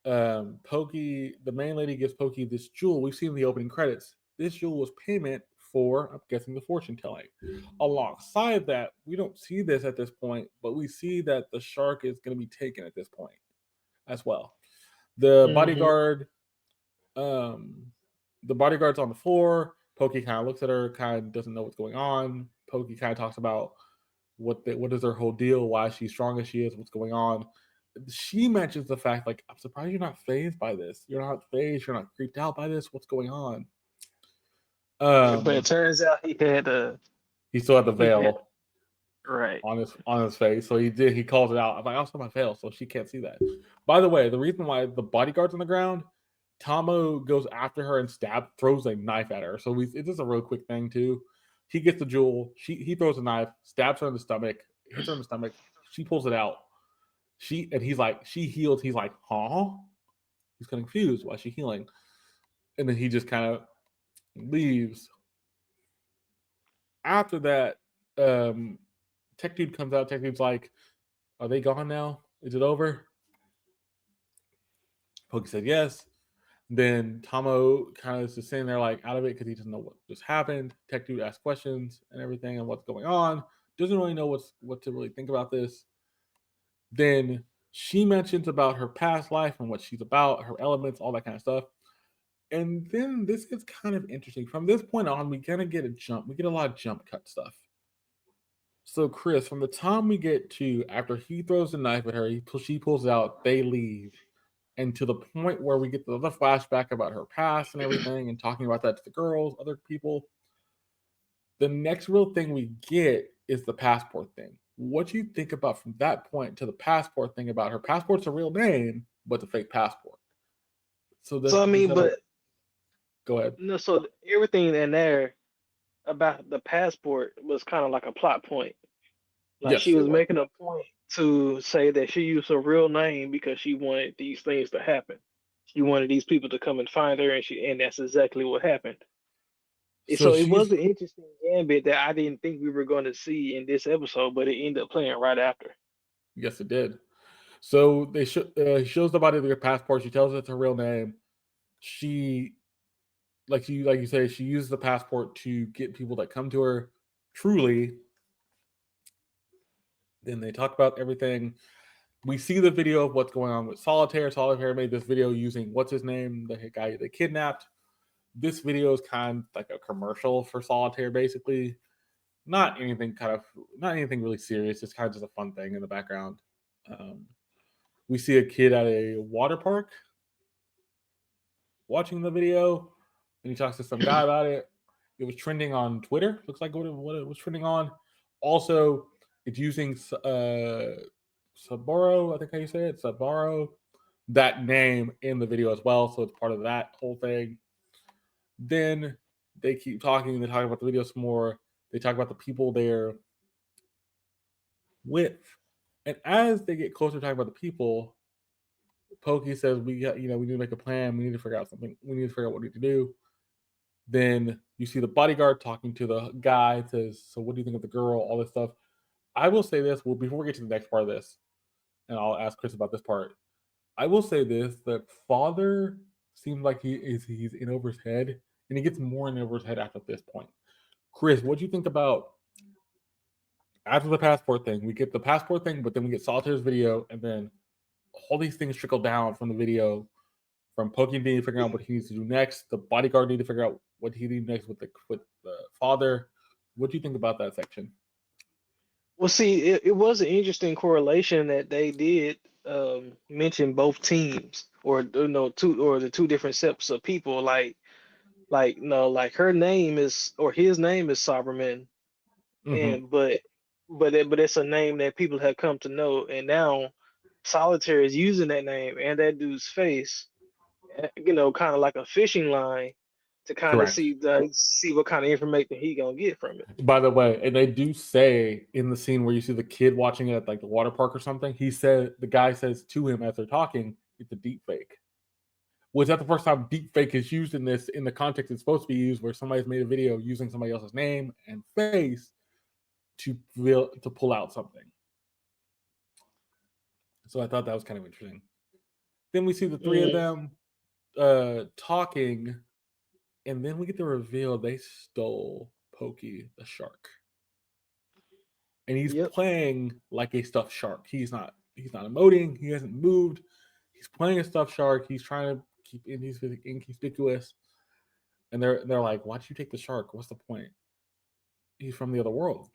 Pokey, the main lady gives Pokey this jewel. We've seen the opening credits. This jewel was payment for, I'm guessing, the fortune telling. Alongside that, we don't see this at this point, but we see that the shark is going to be taken at this point as well. The Hmm. bodyguard, um, the bodyguard's on the floor. Pokey kind of looks at her, kind of doesn't know what's going on. Pokey kind of talks about what is her whole deal, why she's strong as she is, what's going on. She mentions the fact, like, I'm surprised you're not phased by this. You're not phased. You're not creeped out by this. What's going on? But it Um, turns out he still had the he had veil right. on his face, so he calls it out. I'm like, I also have my veil, so she can't see that. By the way, the reason why the bodyguard's on the ground, Tomo goes after her and throws a knife at her. So it's just a real quick thing too. He gets the jewel. He throws a knife, stabs her in the stomach, hits her in the stomach. She pulls it out. He's like, she heals. He's like, huh? He's kind of confused. Why is she healing? And then he just kind of leaves. After that, um, Tech Dude comes out. Tech Dude's like, are they gone now? Is it over? Pokey said yes. Then Tomo kind of is just sitting there like out of it because he doesn't know what just happened. Tech Dude asks questions and everything and what's going on. Doesn't really know what to really think about this. Then she mentions about her past life and what she's about, her elements, all that kind of stuff. And then this is kind of interesting. From this point on, we kind of get a jump. We get a lot of jump cut stuff. So, Chris, from the time we get to after he throws the knife at her, she pulls it out, they leave. and to the point where we get the flashback about her past and everything, and talking about that to the girls, other people. The next real thing we get is the passport thing. What do you think about from that point to the passport thing about her passport's a real name, but the fake passport? So So I this mean, but go ahead. no, so everything in there about the passport was kind of like a plot point. Like she Yes, it was was. making a point to say that she used her real name because she wanted these things to happen. She wanted these people to come and find her, and that's exactly what happened. And So so it she's was an interesting gambit that I didn't think we were going to see in this episode, but it ended up playing right after. yes, it did. So he shows the body of her passport. She tells it's her real name. She like you say, she uses the passport to get people that come to her truly. Then they talk about everything. We see the video of what's going on with Solitaire. Solitaire made this video using what's his name, the guy they kidnapped. This video is kind of like a commercial for Solitaire, basically. Not anything really serious. It's kind of just a fun thing in the background. Um, we see a kid at a water park watching the video, and he talks to some guy about it. It was trending on Twitter. Looks like what it was trending on. Also, it's using Sabaro, I think how you say it, Sabaro, that name in the video as well. So it's part of that whole thing. Then they keep talking. They talk about the video some more. They talk about the people they're with, and as they get closer to talking about the people, Pokey says we need to make a plan. We need to figure out something. We need to figure out what we need to do. Then you see the bodyguard talking to the guy. Says, "So what do you think of the girl?" All this stuff. I will say this. Well, before we get to the next part of this, and I'll ask Chris about this part. I will say this: that father seems like he's in over his head, and he gets more in over his head after this point. Chris, what do you think about after the passport thing? We get the passport thing, but then we get Solitaire's video, and then all these things trickle down from the video. From Pokey needing to figure out what he needs to do next, the bodyguard need to figure out what he needs next with the father. What do you think about that section? Well, see, it was an interesting correlation that they did mention both teams, or the two different sets of people. Like no, like her name is or his name is Soberman, Mm-hmm. and but it's a name that people have come to know, and now Solitaire is using that name and that dude's face, kind of like a fishing line to kind of Correct. see what kind of information he gonna get from it. By the way, and they do say in the scene where you see the kid watching it at like the water park or something, the guy says to him as they're talking, it's a deep fake. Was that the first time deep fake is used in this in the context it's supposed to be used, where somebody's made a video using somebody else's name and face to pull out something? So I thought that was kind of interesting. Then we see the three of Mm, them talking, and then we get the reveal they stole Pokey the shark, and he's yep. playing like a stuffed shark. He's not emoting. He hasn't moved. He's playing a stuffed shark. He's trying to keep inconspicuous, and they're like, "Why'd you take the shark? What's the point? He's from the other world.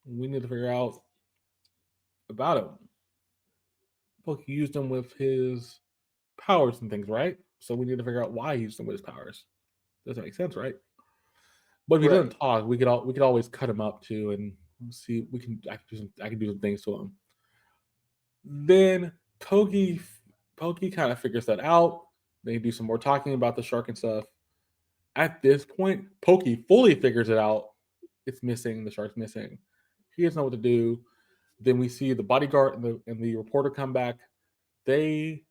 We need to figure out about him." Pokey used him with his powers and things, right? So we need to figure out why he used them with his powers. Doesn't make sense, right? But if he doesn't Right. talk, we could always cut him up too and see. I can do some things to him. Then Pokey kind of figures that out. They do some more talking about the shark and stuff. At this point, Pokey fully figures it out. It's missing. The shark's missing. He doesn't know what to do. Then we see the bodyguard and the reporter come back. They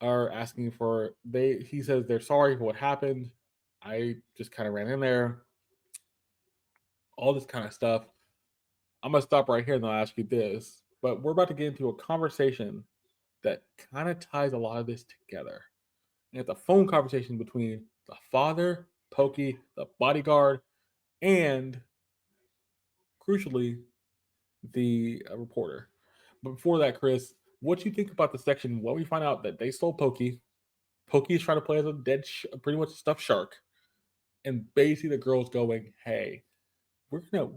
are asking for they. He says they're sorry for what happened. I just kind of ran in there. All this kind of stuff. I'm gonna stop right here and I'll ask you this. But we're about to get into a conversation that kind of ties a lot of this together. And it's a phone conversation between the father, Pokey, the bodyguard, and crucially, the reporter. But before that, Chris, what do you think about the section where we find out that they stole Pokey? Pokey is trying to play as a pretty much stuffed shark, and basically the girl's going, "Hey, we're gonna.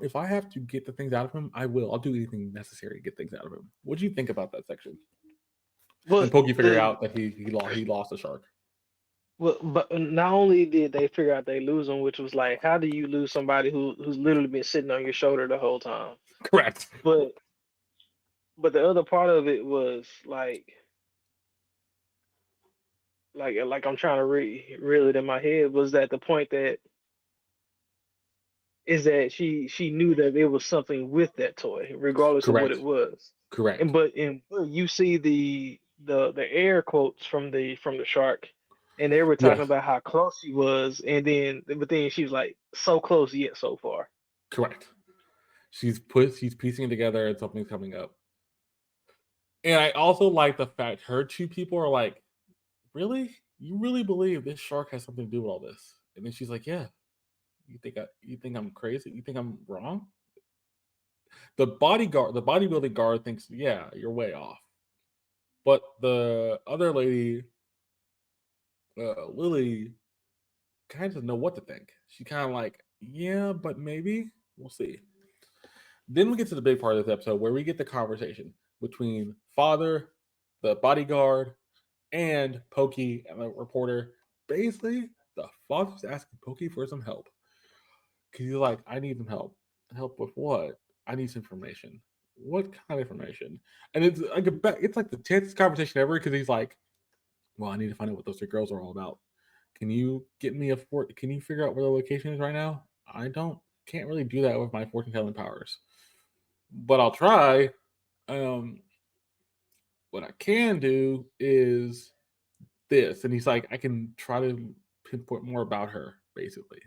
If I have to get the things out of him, I will. I'll do anything necessary to get things out of him." What do you think about that section? Well, And Pokey figured the out that he lost the shark. well, but not only did they figure out they lose him, which was like, how do you lose somebody who's literally been sitting on your shoulder the whole time? Correct. But the other part of it was like I'm trying to reel it in my head was that the point that is that she knew that there was something with that toy, regardless of what Correct. it was. Correct. But you see the air quotes from the shark, and they were talking Yes. about how close she was, and then she was like so close yet so far. Correct. She's piecing it together and something's coming up. And I also like the fact her two people are like, really? You really believe this shark has something to do with all this? And then she's like, yeah. You think I'm crazy? You think I'm wrong? The bodybuilding guard thinks, yeah, you're way off. But the other lady, Lily, kind of doesn't know what to think. She kind of like, yeah, but maybe we'll see. Then we get to the big part of this episode where we get the conversation between father, the bodyguard, and Pokey and the reporter. Basically, the father's asking Pokey for some help because he's like, I need some help. Help with what? I need some information. What kind of information? And it's like the tensest conversation ever because he's like, well, I need to find out what those three girls are all about. Can you get me a fort? Can you figure out where the location is right now? I can't really do that with my fortune telling powers, but I'll try. Um, what I can do is this, and he's like, I can try to pinpoint more about her, basically.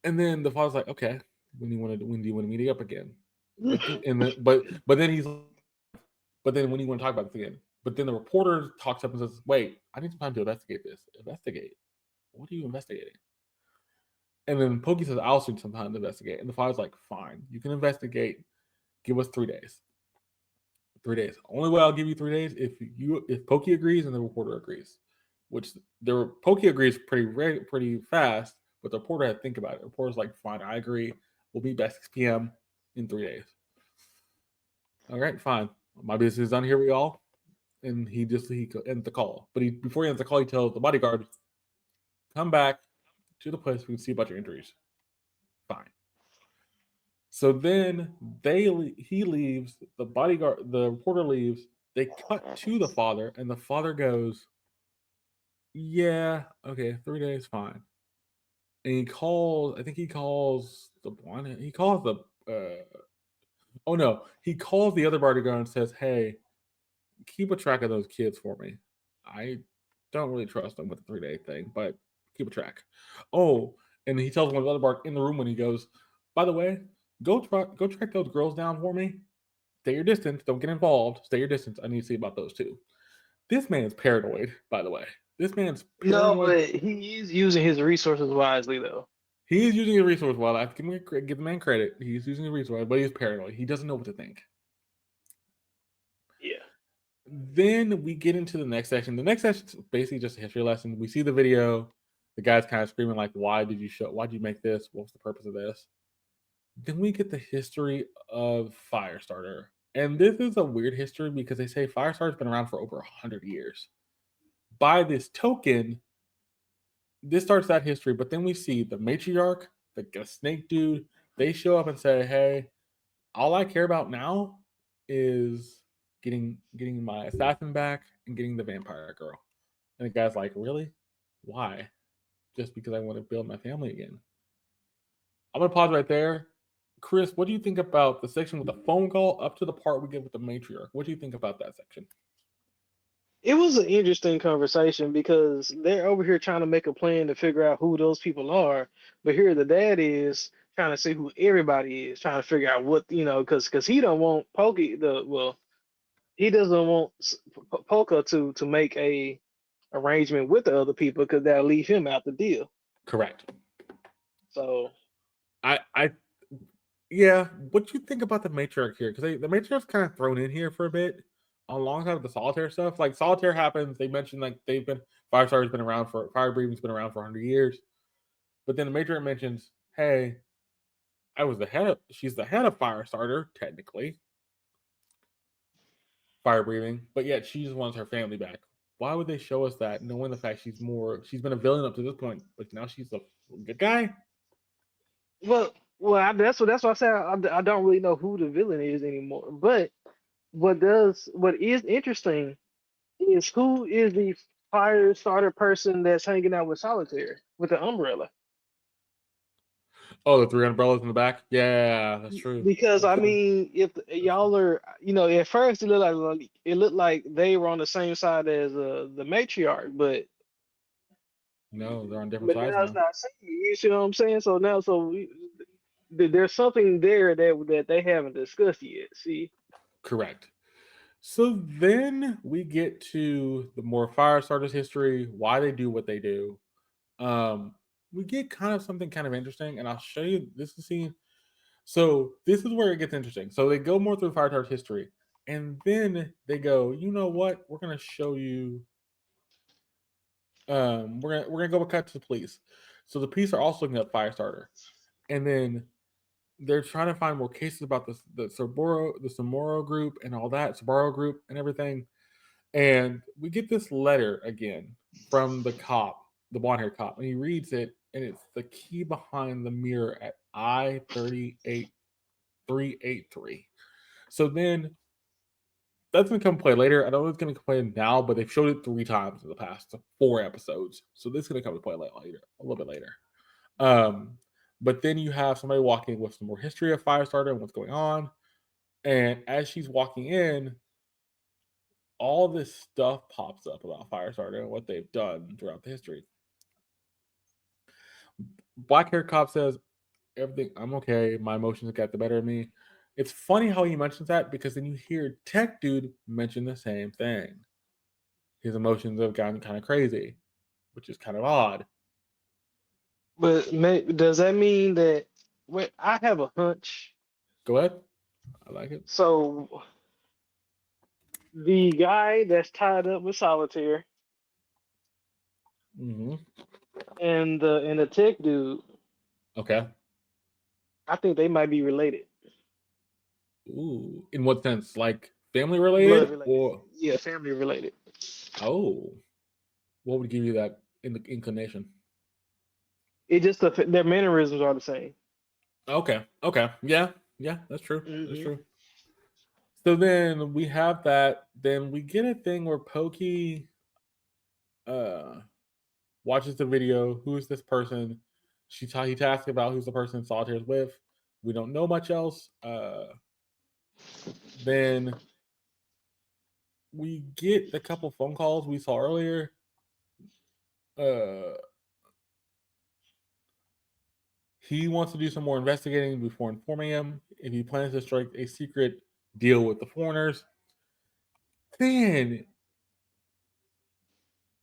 And then the father's like, okay, when do you want to meet up again? But then he's but then when do you want to talk about this again? But then the reporter talks up and says, wait, I need some time to investigate this. Investigate? What are you investigating? And then Pokey says, I'll need some time to investigate. And the father's like, fine, you can investigate. Give us 3 days. 3 days. Only way I'll give you 3 days if Pokey agrees and the reporter agrees. Which Pokey agrees pretty fast, but the reporter had to think about it. The reporter's like, fine, I agree. We'll meet by 6 p.m. in 3 days. All right, fine. My business is done. Here we all. And he ends the call. But before he ends the call, he tells the bodyguard, come back to the place. We can see about your injuries. Fine. So then he leaves. The reporter leaves. They cut to the father, and the father goes, "Yeah, okay, 3 days, fine." And he calls. I think he calls the one. He calls the. Oh no, he calls the other bodyguard and says, "Hey, keep a track of those kids for me. I don't really trust them with the 3 day thing, but keep a track." Oh, and he tells one of the other bar in the room when he goes, by the way, go track those girls down for me. Stay your distance. Don't get involved. Stay your distance. I need to see about those too. This man's paranoid, by the way. This man's No, paranoid. but he is using his resources wisely though. He is using a resource well. I have to give the man credit. He's using a resource, but he's paranoid. He doesn't know what to think. Yeah. Then we get into the next section. The next section is basically just a history lesson. We see the video. The guy's kind of screaming like, "Why did you make this? What's the purpose of this?" Then we get the history of Firestarter, and this is a weird history because they say Firestarter's been around for over 100 years. By this token, this starts that history. But then we see the matriarch, the snake dude. They show up and say, "Hey, all I care about now is getting my assassin back and getting the vampire girl." And the guy's like, really? Why? Just because I want to build my family again. I'm gonna pause right there. Chris, what do you think about the section with the phone call up to the part we get with the matriarch? What do you think about that section? It was an interesting conversation because they're over here trying to make a plan to figure out who those people are, but here the dad is trying to see who everybody is, trying to figure out what because he don't want he doesn't want Polka to make a arrangement with the other people because that'll leave him out the deal. Correct. So I yeah. What you think about the matriarch here? Because the matriarch's kind of thrown in here for a bit, alongside of the solitaire stuff. Like solitaire happens, they mentioned like Firestar's been around for fire breathing's been around for 100 years, but then the matriarch mentions, hey, she's the head of Firestarter technically. fire breathing, but yet she just wants her family back. Why would they show us that, knowing the fact she's been a villain up to this point, but now she's a good guy? That's what I said. I don't really know who the villain is anymore. But what is interesting is who is the fire starter person that's hanging out with Solitaire with the umbrella. Oh, the three umbrellas in the back. Yeah, that's true. Because That's I true. mean, if That's true. y'all are, at first it looked like they were on the same side as the matriarch, but No, they're on different but sides now it's now. not same. You see what I'm saying? So now, there's something there that they haven't discussed yet. See, Correct. So then we get to the more fire starters history, why they do what they do. Um, we get kind of something kind of interesting, and I'll show you this to see. So this is where it gets interesting. So they go more through fire starters history, and then they go, you know what? We're gonna show you. We're gonna go cut to the police. So the police are also looking up Firestarter, and then they're trying to find more cases about the Samoro group and all that Sabaro group and everything. And we get this letter again from the cop, the blonde haired cop, and he reads it, and it's the key behind the mirror at I-38383. So then that's gonna come play later. I don't know if it's gonna play now, but they've showed it 3 times in the past 4 episodes. So this is gonna come to play later, a little bit later. Um, but then you have somebody walking with some more history of Firestarter and what's going on. And as she's walking in, all this stuff pops up about Firestarter and what they've done throughout the history. Black hair cop says, everything, I'm okay. My emotions got the better of me. It's funny how he mentions that because then you hear Tech Dude mention the same thing. His emotions have gotten kind of crazy, which is kind of odd. but does that mean that? Wait, I have a hunch. Go ahead. I like it. So the guy that's tied up with Solitaire Mm-hmm. and the tech dude, Okay. I think they might be related, Ooh. In what sense? Like family blood related related. or Yeah, family related. oh, what would give you that in the inclination? It just their mannerisms are the same. Okay. Okay. Yeah. Yeah. That's true. That's Hmm. true. So then we have that. Then we get a thing where Pokey uh watches the video. Who's this person? He asks about who's the person Solitaire's with. We don't know much else. Then we get a couple phone calls we saw earlier. Uh, he wants to do some more investigating before informing him if he plans to strike a secret deal with the foreigners. Then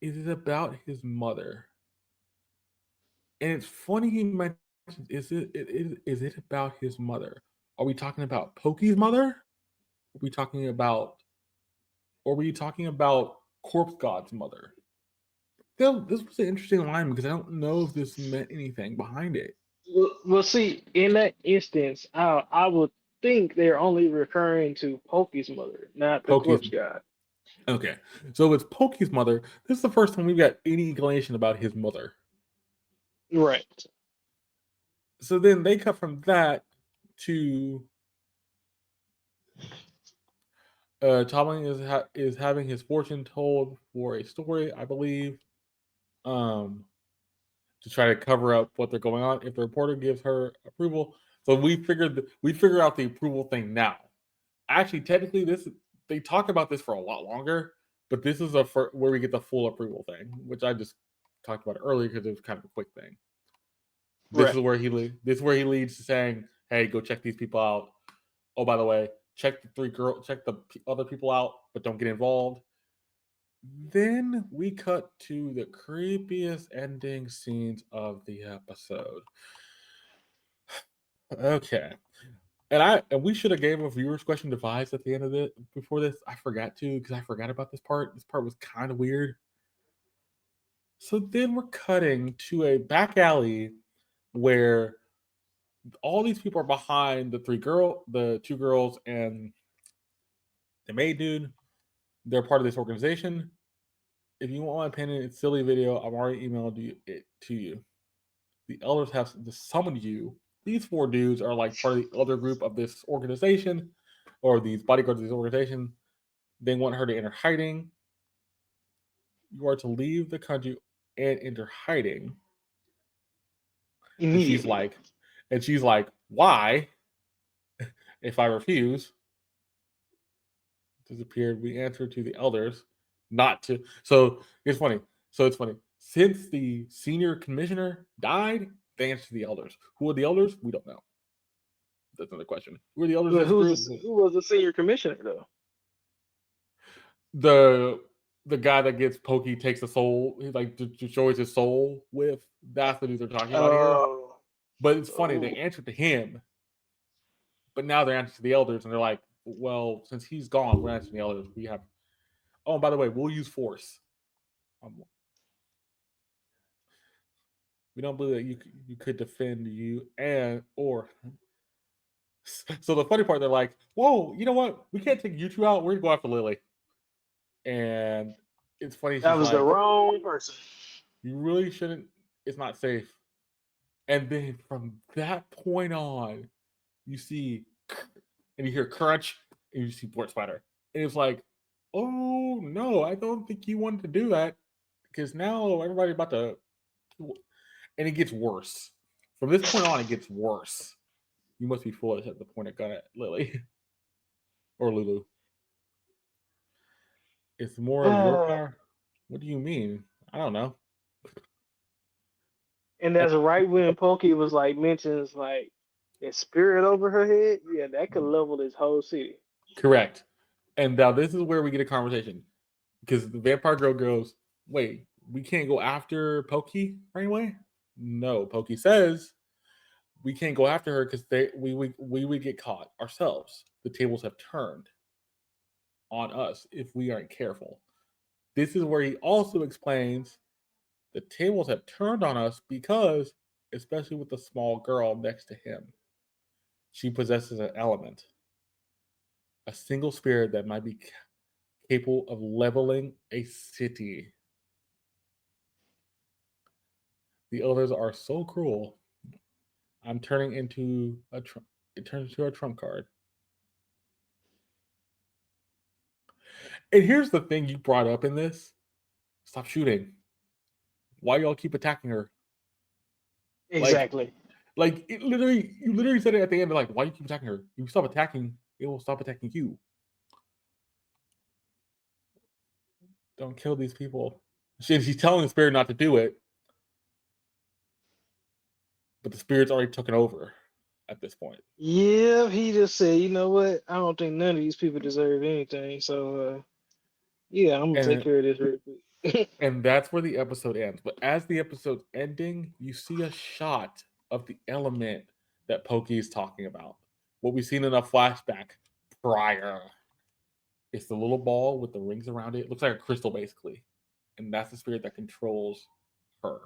it is about his mother, and it's funny he mentions is it about his mother? Are we talking about Pokey's mother? Are we talking about or were you talking about Corpse God's mother? This was an interesting line because I don't know if this meant anything behind it. Well, see, in that instance, I would think they're only referring to Pokey's mother, not the Pokey's corpse god. okay. So it's Pokey's mother. This is the first time we've got any inclination about his mother. Right. So then they cut from that to Tomlin is having his fortune told for a story, I believe, um, to try to cover up what they're going on. If the reporter gives her approval, so we figure out the approval thing now. Actually, technically, this they talk about this for a lot longer, but this is where we get the full approval thing, which I just talked about earlier because it was kind of a quick thing. This Right. is where he leads to saying, "Hey, go check these people out. Oh, by the way, check the other people out, but don't get involved." Then we cut to the creepiest ending scenes of the episode. Okay. And we should have gave a viewers question device at the end of it before this. I forgot to because I forgot about this part. This part was kind of weird. So then we're cutting to a back alley where all these people are behind the two girls, and the maid dude. They're part of this organization. If you want my opinion, it's a silly video. I've already emailed it to you. The elders have summoned you. These 4 dudes are like part of the other group of this organization, or these bodyguards of this organization. They want her to enter hiding. You are to leave the country and enter hiding. And she's Immediately. like, why? If I refuse, disappeared. We answered to the elders, not to. So it's funny. Since the senior commissioner died, they answered to the elders. Who are the elders? We don't know. That's another question. Who are the elders of But this group? who was the senior commissioner though? The guy that gets Pokey takes the soul, he like destroys his soul with. That's the dude they're talking about here. Oh, But it's funny, they oh, answered to him, but now they're answering to the elders, and they're like, well, since he's gone, we're answering the elders. We have. Oh, and by the way, we'll use force. We don't believe that you could defend you and or. So the funny part, they're like, whoa, you know what? We can't take you 2 out. We're gonna go after Lily. And it's funny. that She's was the like, wrong person. you really shouldn't. It's not safe. And then from that point on, you see, and you hear crunch, and you see Port Spider. And it's like, oh no, I don't think you wanted to do that because now everybody's about to. And it gets worse. From this point on, it gets worse. You must be foolish at the point it got at Lily or Lulu. It's more of your power. What do you mean? I don't know. And that's right when Pokey was like mentions like that spirit over her head. Yeah, that could level this whole city. Correct. And now this is where we get a conversation because the vampire girl goes, "Wait, we can't go after Pokey right away." No, Pokey says we can't go after her because we would get caught ourselves. The tables have turned on us if we aren't careful. This is where he also explains the tables have turned on us because, especially with the small girl next to him, she possesses an element, a single spirit that might be capable of leveling a city. The others are so cruel. I'm turning into a it turns into a trump card. And here's the thing you brought up in this: stop shooting. Why y'all keep attacking her? Like, Exactly. it literally, you literally said it at the end. Like, why do you keep attacking her? If you stop attacking, it will stop attacking you. Don't kill these people. She's telling the spirit not to do it, but the spirit's already taken over at this point. Yeah, he just said, you know what? I don't think none of these people deserve anything. So yeah, I'm gonna take And care of this real quick. and that's where the episode ends. But as the episode's ending, you see a shot of the element that Pokey is talking about. What we've seen in a flashback prior. It's the little ball with the rings around it. It looks like a crystal, basically. And that's the spirit that controls her.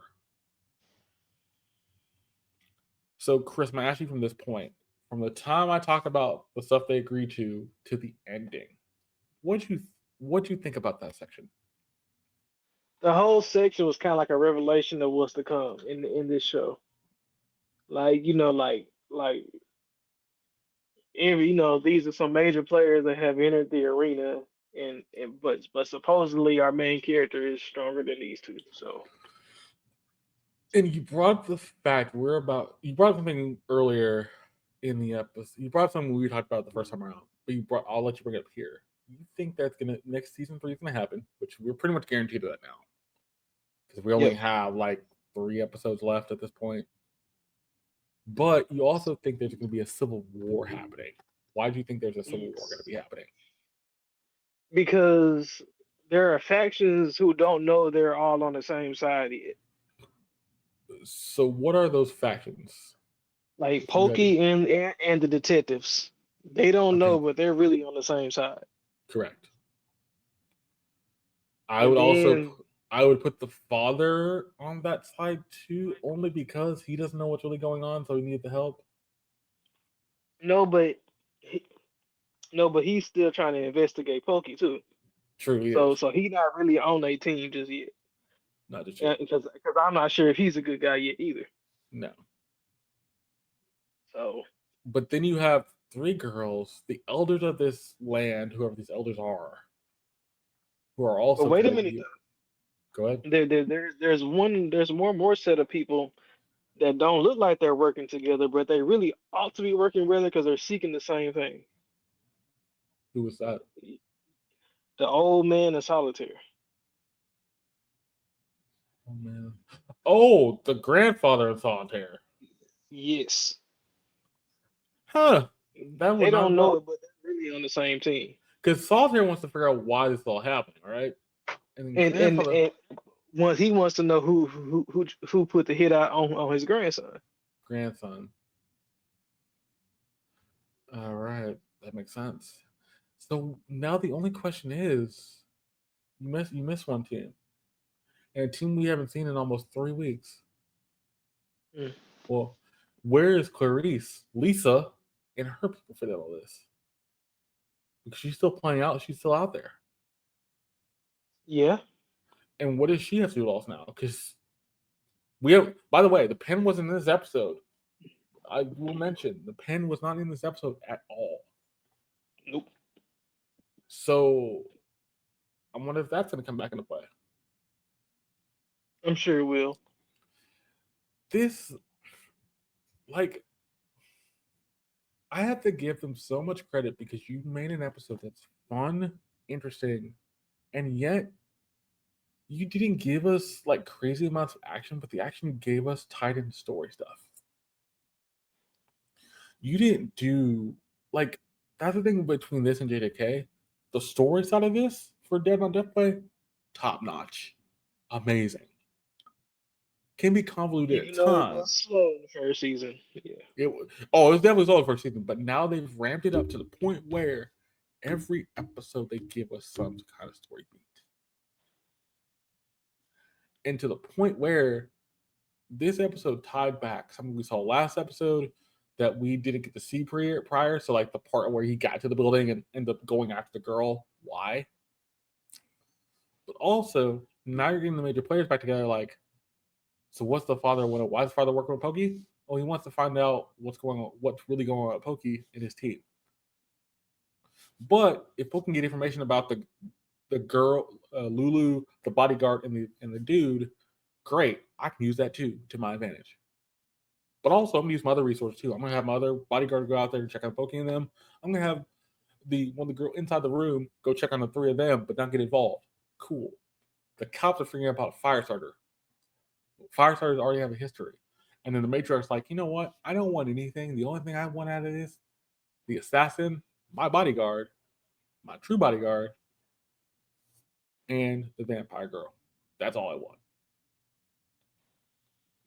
So, Chris, I'm asking from this point, from the time I talk about the stuff they agreed to the ending, what you think about that section? The whole section was kind of like a revelation of what's to come in this show. Like like every these are some major players that have entered the arena, and but supposedly our main character is stronger than these two. So And you brought up the fact you brought up something earlier in the episode. You brought up something we talked about the first time around, but I'll let you bring it up here. You think that's gonna next season 3 is gonna happen, which we're pretty much guaranteed of that now. Because we only yep. have like 3 episodes left at this point. But you also think there's going to be a civil war happening. Why do you think there's a civil war going to Yes. be happening? Because there are factions who don't know they're all on the same side yet. So, what are those factions? Like Pokey and the detectives. They don't Okay, know, but they're really on the same side. correct. I And would also then I would put the father on that side too, only because he doesn't know what's really going on, so he needs the help. no, but he, no, but he's still trying to investigate Pokey too. True, he So is. so he not really on a team just yet. Not just yet. Because I'm not sure if he's a good guy yet either. No. So But then you have three girls, the elders of this land, whoever these elders are, who are but also wait a trying to minute be. though. Go ahead. There's one more set of people that don't look like they're working together, but they really ought to be working together because they're seeking the same thing. Who was that? The old man in solitaire. Oh man. Oh, the grandfather of Solitaire. Yes. Huh. That They would not don't have know been. it, but they're really on the same team. Because Solitaire wants to figure out why this is all happening, right? And then And grandfather, once he wants to know who put the hit out on his grandson. grandson. All right, that makes sense. So now the only question is, you miss one team, and a team we haven't seen in almost 3 weeks. Mm. Well, where is Clarice, Lisa, and her people fit in all this? Because she's still playing out. She's still out there. Yeah. And what does she have to do with us now? Because we have. By the way, the pen wasn't in this episode. I will mention the pen was not in this episode at all. Nope. So I wonder if that's going to come back into play. I'm sure it will. This, like, I have to give them so much credit because you made an episode that's fun, interesting, and yet you didn't give us like crazy amounts of action, but the action you gave us tied into story stuff. You didn't do like that's the thing between this and JJK. The story side of this for Dead on Death Play, top notch, amazing. Can be convoluted at Even though it times. was slow in the first season. Yeah. It was definitely slow the first season, but now they've ramped it up to the point where every episode they give us some kind of story beat, and to the point where this episode tied back something we saw last episode that we didn't get to see prior. So like the part where he got to the building and ended up going after the girl. Why? But also now you're getting the major players back together. Like, so what's the father want? Why is the father working with Pokey? Oh, he wants to find out what's going on, what's really going on with Pokey and his team. But if Pokey can get information about the girl, Lulu, the bodyguard, and the dude, great. I can use that too to my advantage. But also, I'm gonna use my other resources too. I'm gonna have my other bodyguard go out there and check on Pokey and them. I'm gonna have one of the girl inside the room go check on the three of them, but not get involved. Cool. The cops are figuring out about Firestarter. Firestarters already have a history. And then the Matriarch's like, you know what? I don't want anything. The only thing I want out of this, the assassin, my bodyguard, my true bodyguard, and the vampire girl. That's all I want.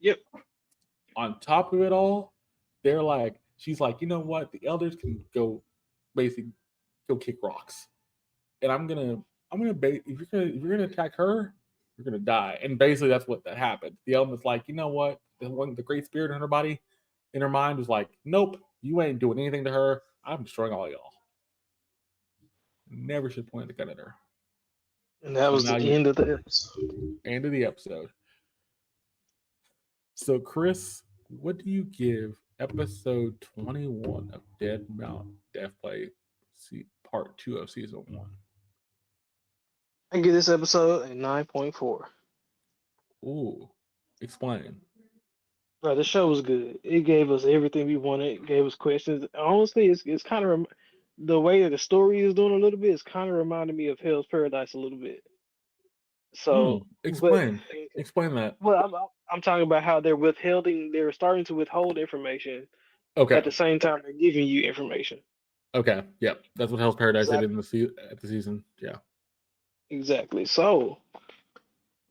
Yep. On top of it all, they're like, she's like, you know what? The elders can go basically go kick rocks. And if you're gonna attack her, you're gonna die. And basically that's what that happened. The element's like, you know what? The great spirit in her body, in her mind was like, nope, you ain't doing anything to her. I'm destroying all y'all. Never should point the gun at her. And that So was now the you end of the episode. end of the episode. So Chris, what do you give episode 21 of Dead Mount Death Play part 2 of season 1? I give this episode a 9.4. Ooh, explain. Bro, the show was good. It gave us everything we wanted. It gave us questions. Honestly, it's kind of the way that the story is doing a little bit. It's kind of reminding me of Hell's Paradise a little bit. So, but Explain. Explain that. well, I'm talking about how they're starting to withhold information Okay. at the same time they're giving you information. Okay. Yep. That's what Hell's Paradise did Exactly. at the season. Yeah. Exactly. So,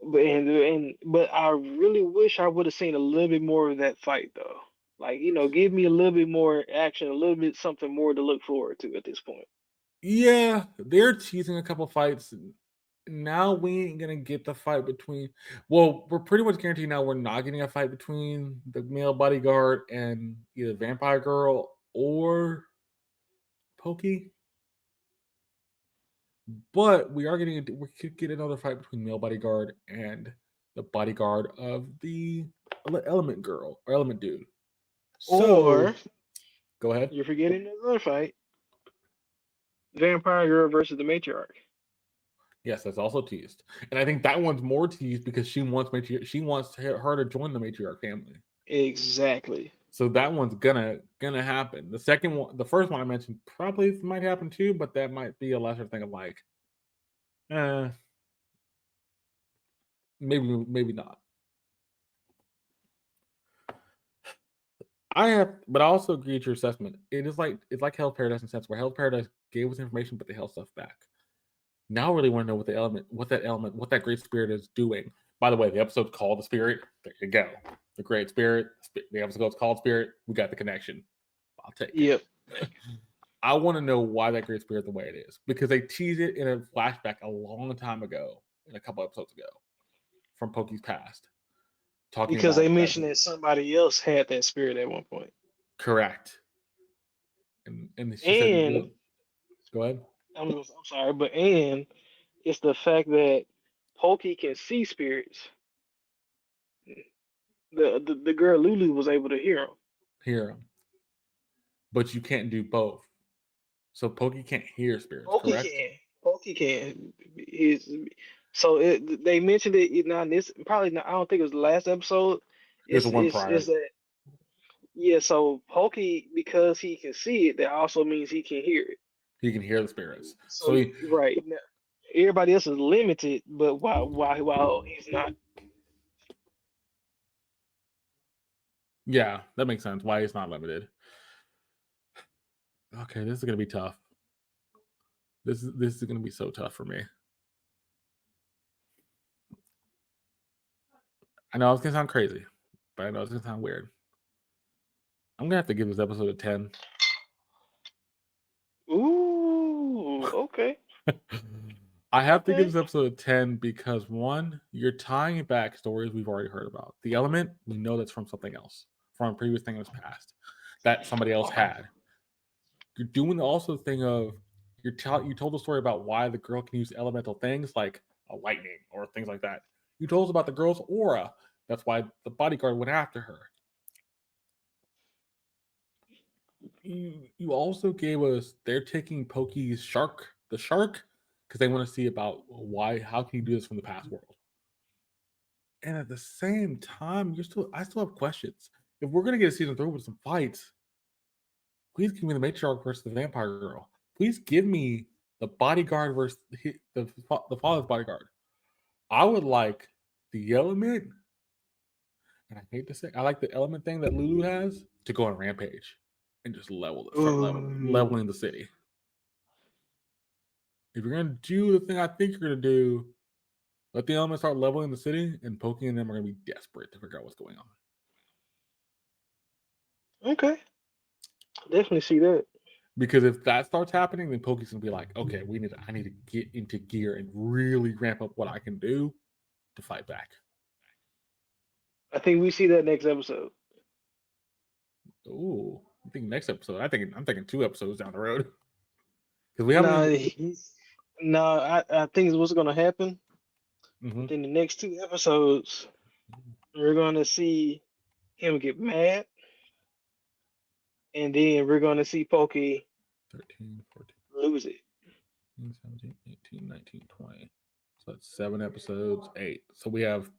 but I really wish I would have seen a little bit more of that fight though. Like, give me a little bit more action, a little bit something more to look forward to at this point. Yeah, they're teasing a couple fights. Now we ain't gonna get the fight between. Well, we're pretty much guaranteed now we're not getting a fight between the male bodyguard and either Vampire Girl or Pokey. But we could get another fight between male bodyguard and the bodyguard of the element girl or element dude. So Or go ahead. you're forgetting another fight: Vampire Girl versus the Matriarch. Yes, that's also teased, and I think that one's more teased because she wants her to join the matriarch family. Exactly. So that one's gonna happen. The second one, the first one I mentioned, probably might happen too, but that might be a lesser thing of like, uh, maybe not. But I also agree with your assessment. It's like Hell's Paradise in a sense where Hell's Paradise gave us information, but they held stuff back. Now I really want to know what that great spirit is doing. By the way, the episode's called The Spirit. There you go. The Great Spirit. The episode's called Spirit. We got the connection. I'll take Yep. it. I want to know why that Great Spirit the way it is because they teased it in a flashback a long time ago, in a couple episodes ago, from Pokey's past, talking Because about they that. mentioned that somebody else had that spirit at one point. Correct. And she said, And "Go ahead." I'm sorry, but it's the fact that Pokey can see spirits. The girl Lulu was able to hear them. Hear him, but you can't do both. So Pokey can't hear spirits, Pokey correct? can. Pokey can. Is they mentioned it not in this probably not, I don't think it was the last episode. It was the one It's prior. that yeah. So Pokey, because he can see it, that also means he can hear it. He can hear the spirits. So So he, right now, everybody else is limited, but while he's not. yeah, that makes sense. Why he's not limited. Okay, this is gonna be tough. This is gonna be so tough for me. I know it's gonna sound crazy, but I know it's gonna sound weird. I'm gonna have to give this episode a 10. Ooh, okay, I have to give okay. this episode a 10 because one, you're tying back stories we've already heard about. The element, we know that's from something else, from a previous thing in the past that somebody else had. You're doing also the thing of you told the story about why the girl can use elemental things like a lightning or things like that. You told us about the girl's aura. That's why the bodyguard went after her. You also gave us they're taking Pokey's the shark, because they want to see about how can you do this from the past world. And at the same time, I still have questions. If we're gonna get a season 3 with some fights, please give me the matriarch versus the vampire girl. Please give me the bodyguard versus the father's bodyguard. I would like the element, and I hate to say, I like the element thing that Lulu has to go on rampage and just Ooh, leveling the city. If you're gonna do the thing I think you're gonna do, let the elements start leveling the city, and Pokey and them are gonna be desperate to figure out what's going on. okay. Definitely see that. Because if that starts happening, then Pokey's gonna be like, okay, I need to get into gear and really ramp up what I can do to fight back. I think we see that next episode. Ooh, I think next episode. I'm thinking 2 episodes down the road because we haven't No, even. no, I think what's gonna happen Mm-hmm. within the next 2 episodes. We're gonna see him get mad, and then we're gonna see Pokey 13, 14, lose it. 17, 18, 19, 20. So that's 7 episodes, 8. So we have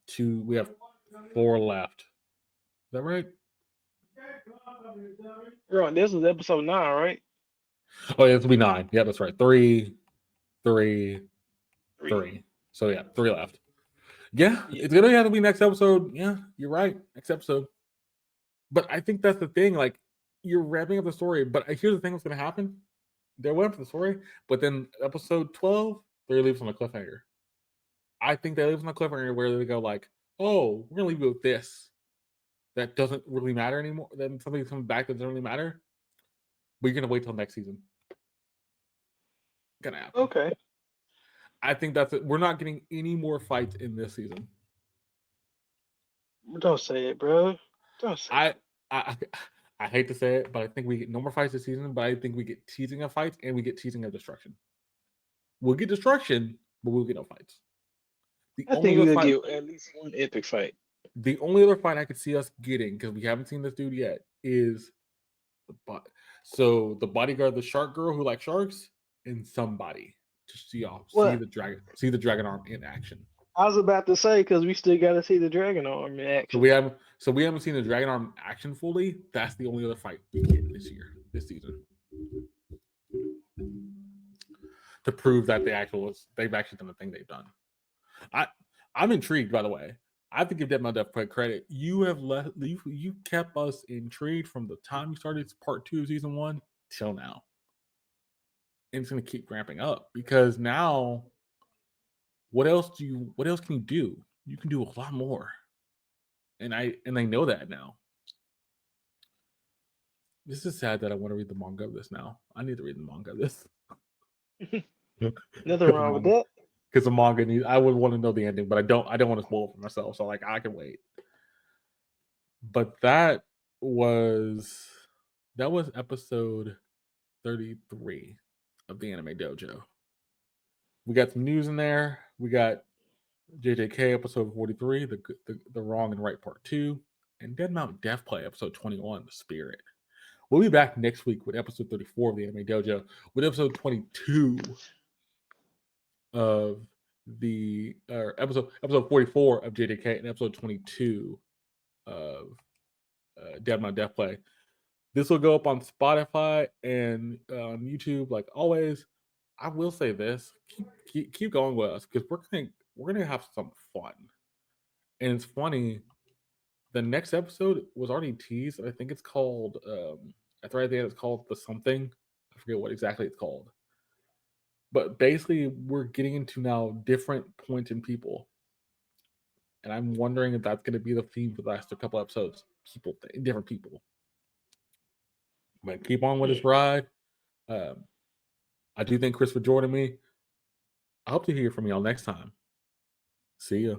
4 left. Is that right? Bro, this was episode 9, right? Oh, yeah, this will be 9. Yeah, that's right. 3, 3, 3. 3. So yeah, 3 left. Yeah, Yeah. it's gonna have to be next episode. Yeah, you're right. Next episode. But I think that's the thing. Like, you're wrapping up the story. But here's the thing: what's gonna happen? They went for the story, but then episode 12, they leave us on a cliffhanger. I think they leave us on a cliffhanger where they go like, "Oh, we're gonna leave you with this that doesn't really matter anymore." Then something comes back that doesn't really matter. But you're gonna wait till next season. Gonna happen. Okay. I think that's it. We're not getting any more fights in this season. Don't say it, bro. Don't say I it. I I hate to say it, but I think we get no more fights this season. But I think we get teasing of fights and we get teasing of destruction. We'll get destruction, but we'll get no fights. The I only think other we'll fight, get at least one epic fight. the only other fight I could see us getting, because we haven't seen this dude yet, is the bodyguard, the shark girl who likes sharks, and somebody to see Well, see the dragon arm in action. I was about to say because we still got to see the dragon arm in action. So we haven't seen the dragon arm action fully. That's the only other fight we get this season, to prove that they've actually done the thing they've done. I'm intrigued, by the way. I have to give Dead My Death credit. You kept us intrigued from the time you started part 2 of season 1 till now. And it's gonna keep ramping up because now what else can you do? You can do a lot more. And they know that now. This is sad that I want to read the manga of this now. I need to read the manga of this. Nothing wrong with that. Because the manga I would want to know the ending, but I don't want to spoil it for myself. So like I can wait. But that was episode 33 of the Anime Dojo. We got some news in there. We got JJK episode 43, the Wrong and Right part 2, and Dead Mountain Death Play episode 21, The Spirit. We'll be back next week with episode 34 of the Anime Dojo, with episode 22 of episode 44 of JJK, and episode 22 of Dead Mountain Death Play. This will go up on Spotify and on YouTube, like always. I will say this: keep going with us because we're gonna have some fun. And it's funny. The next episode was already teased. I think it's called. At the right end, it's called the something. I forget what exactly it's called. But basically, we're getting into now different points in people, and I'm wondering if that's going to be the theme for the last couple episodes. Different people. But keep on with this ride. I do thank Chris for joining me. I hope to hear from y'all next time. See ya.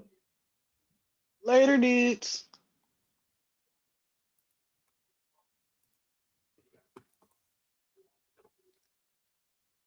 Later, dudes.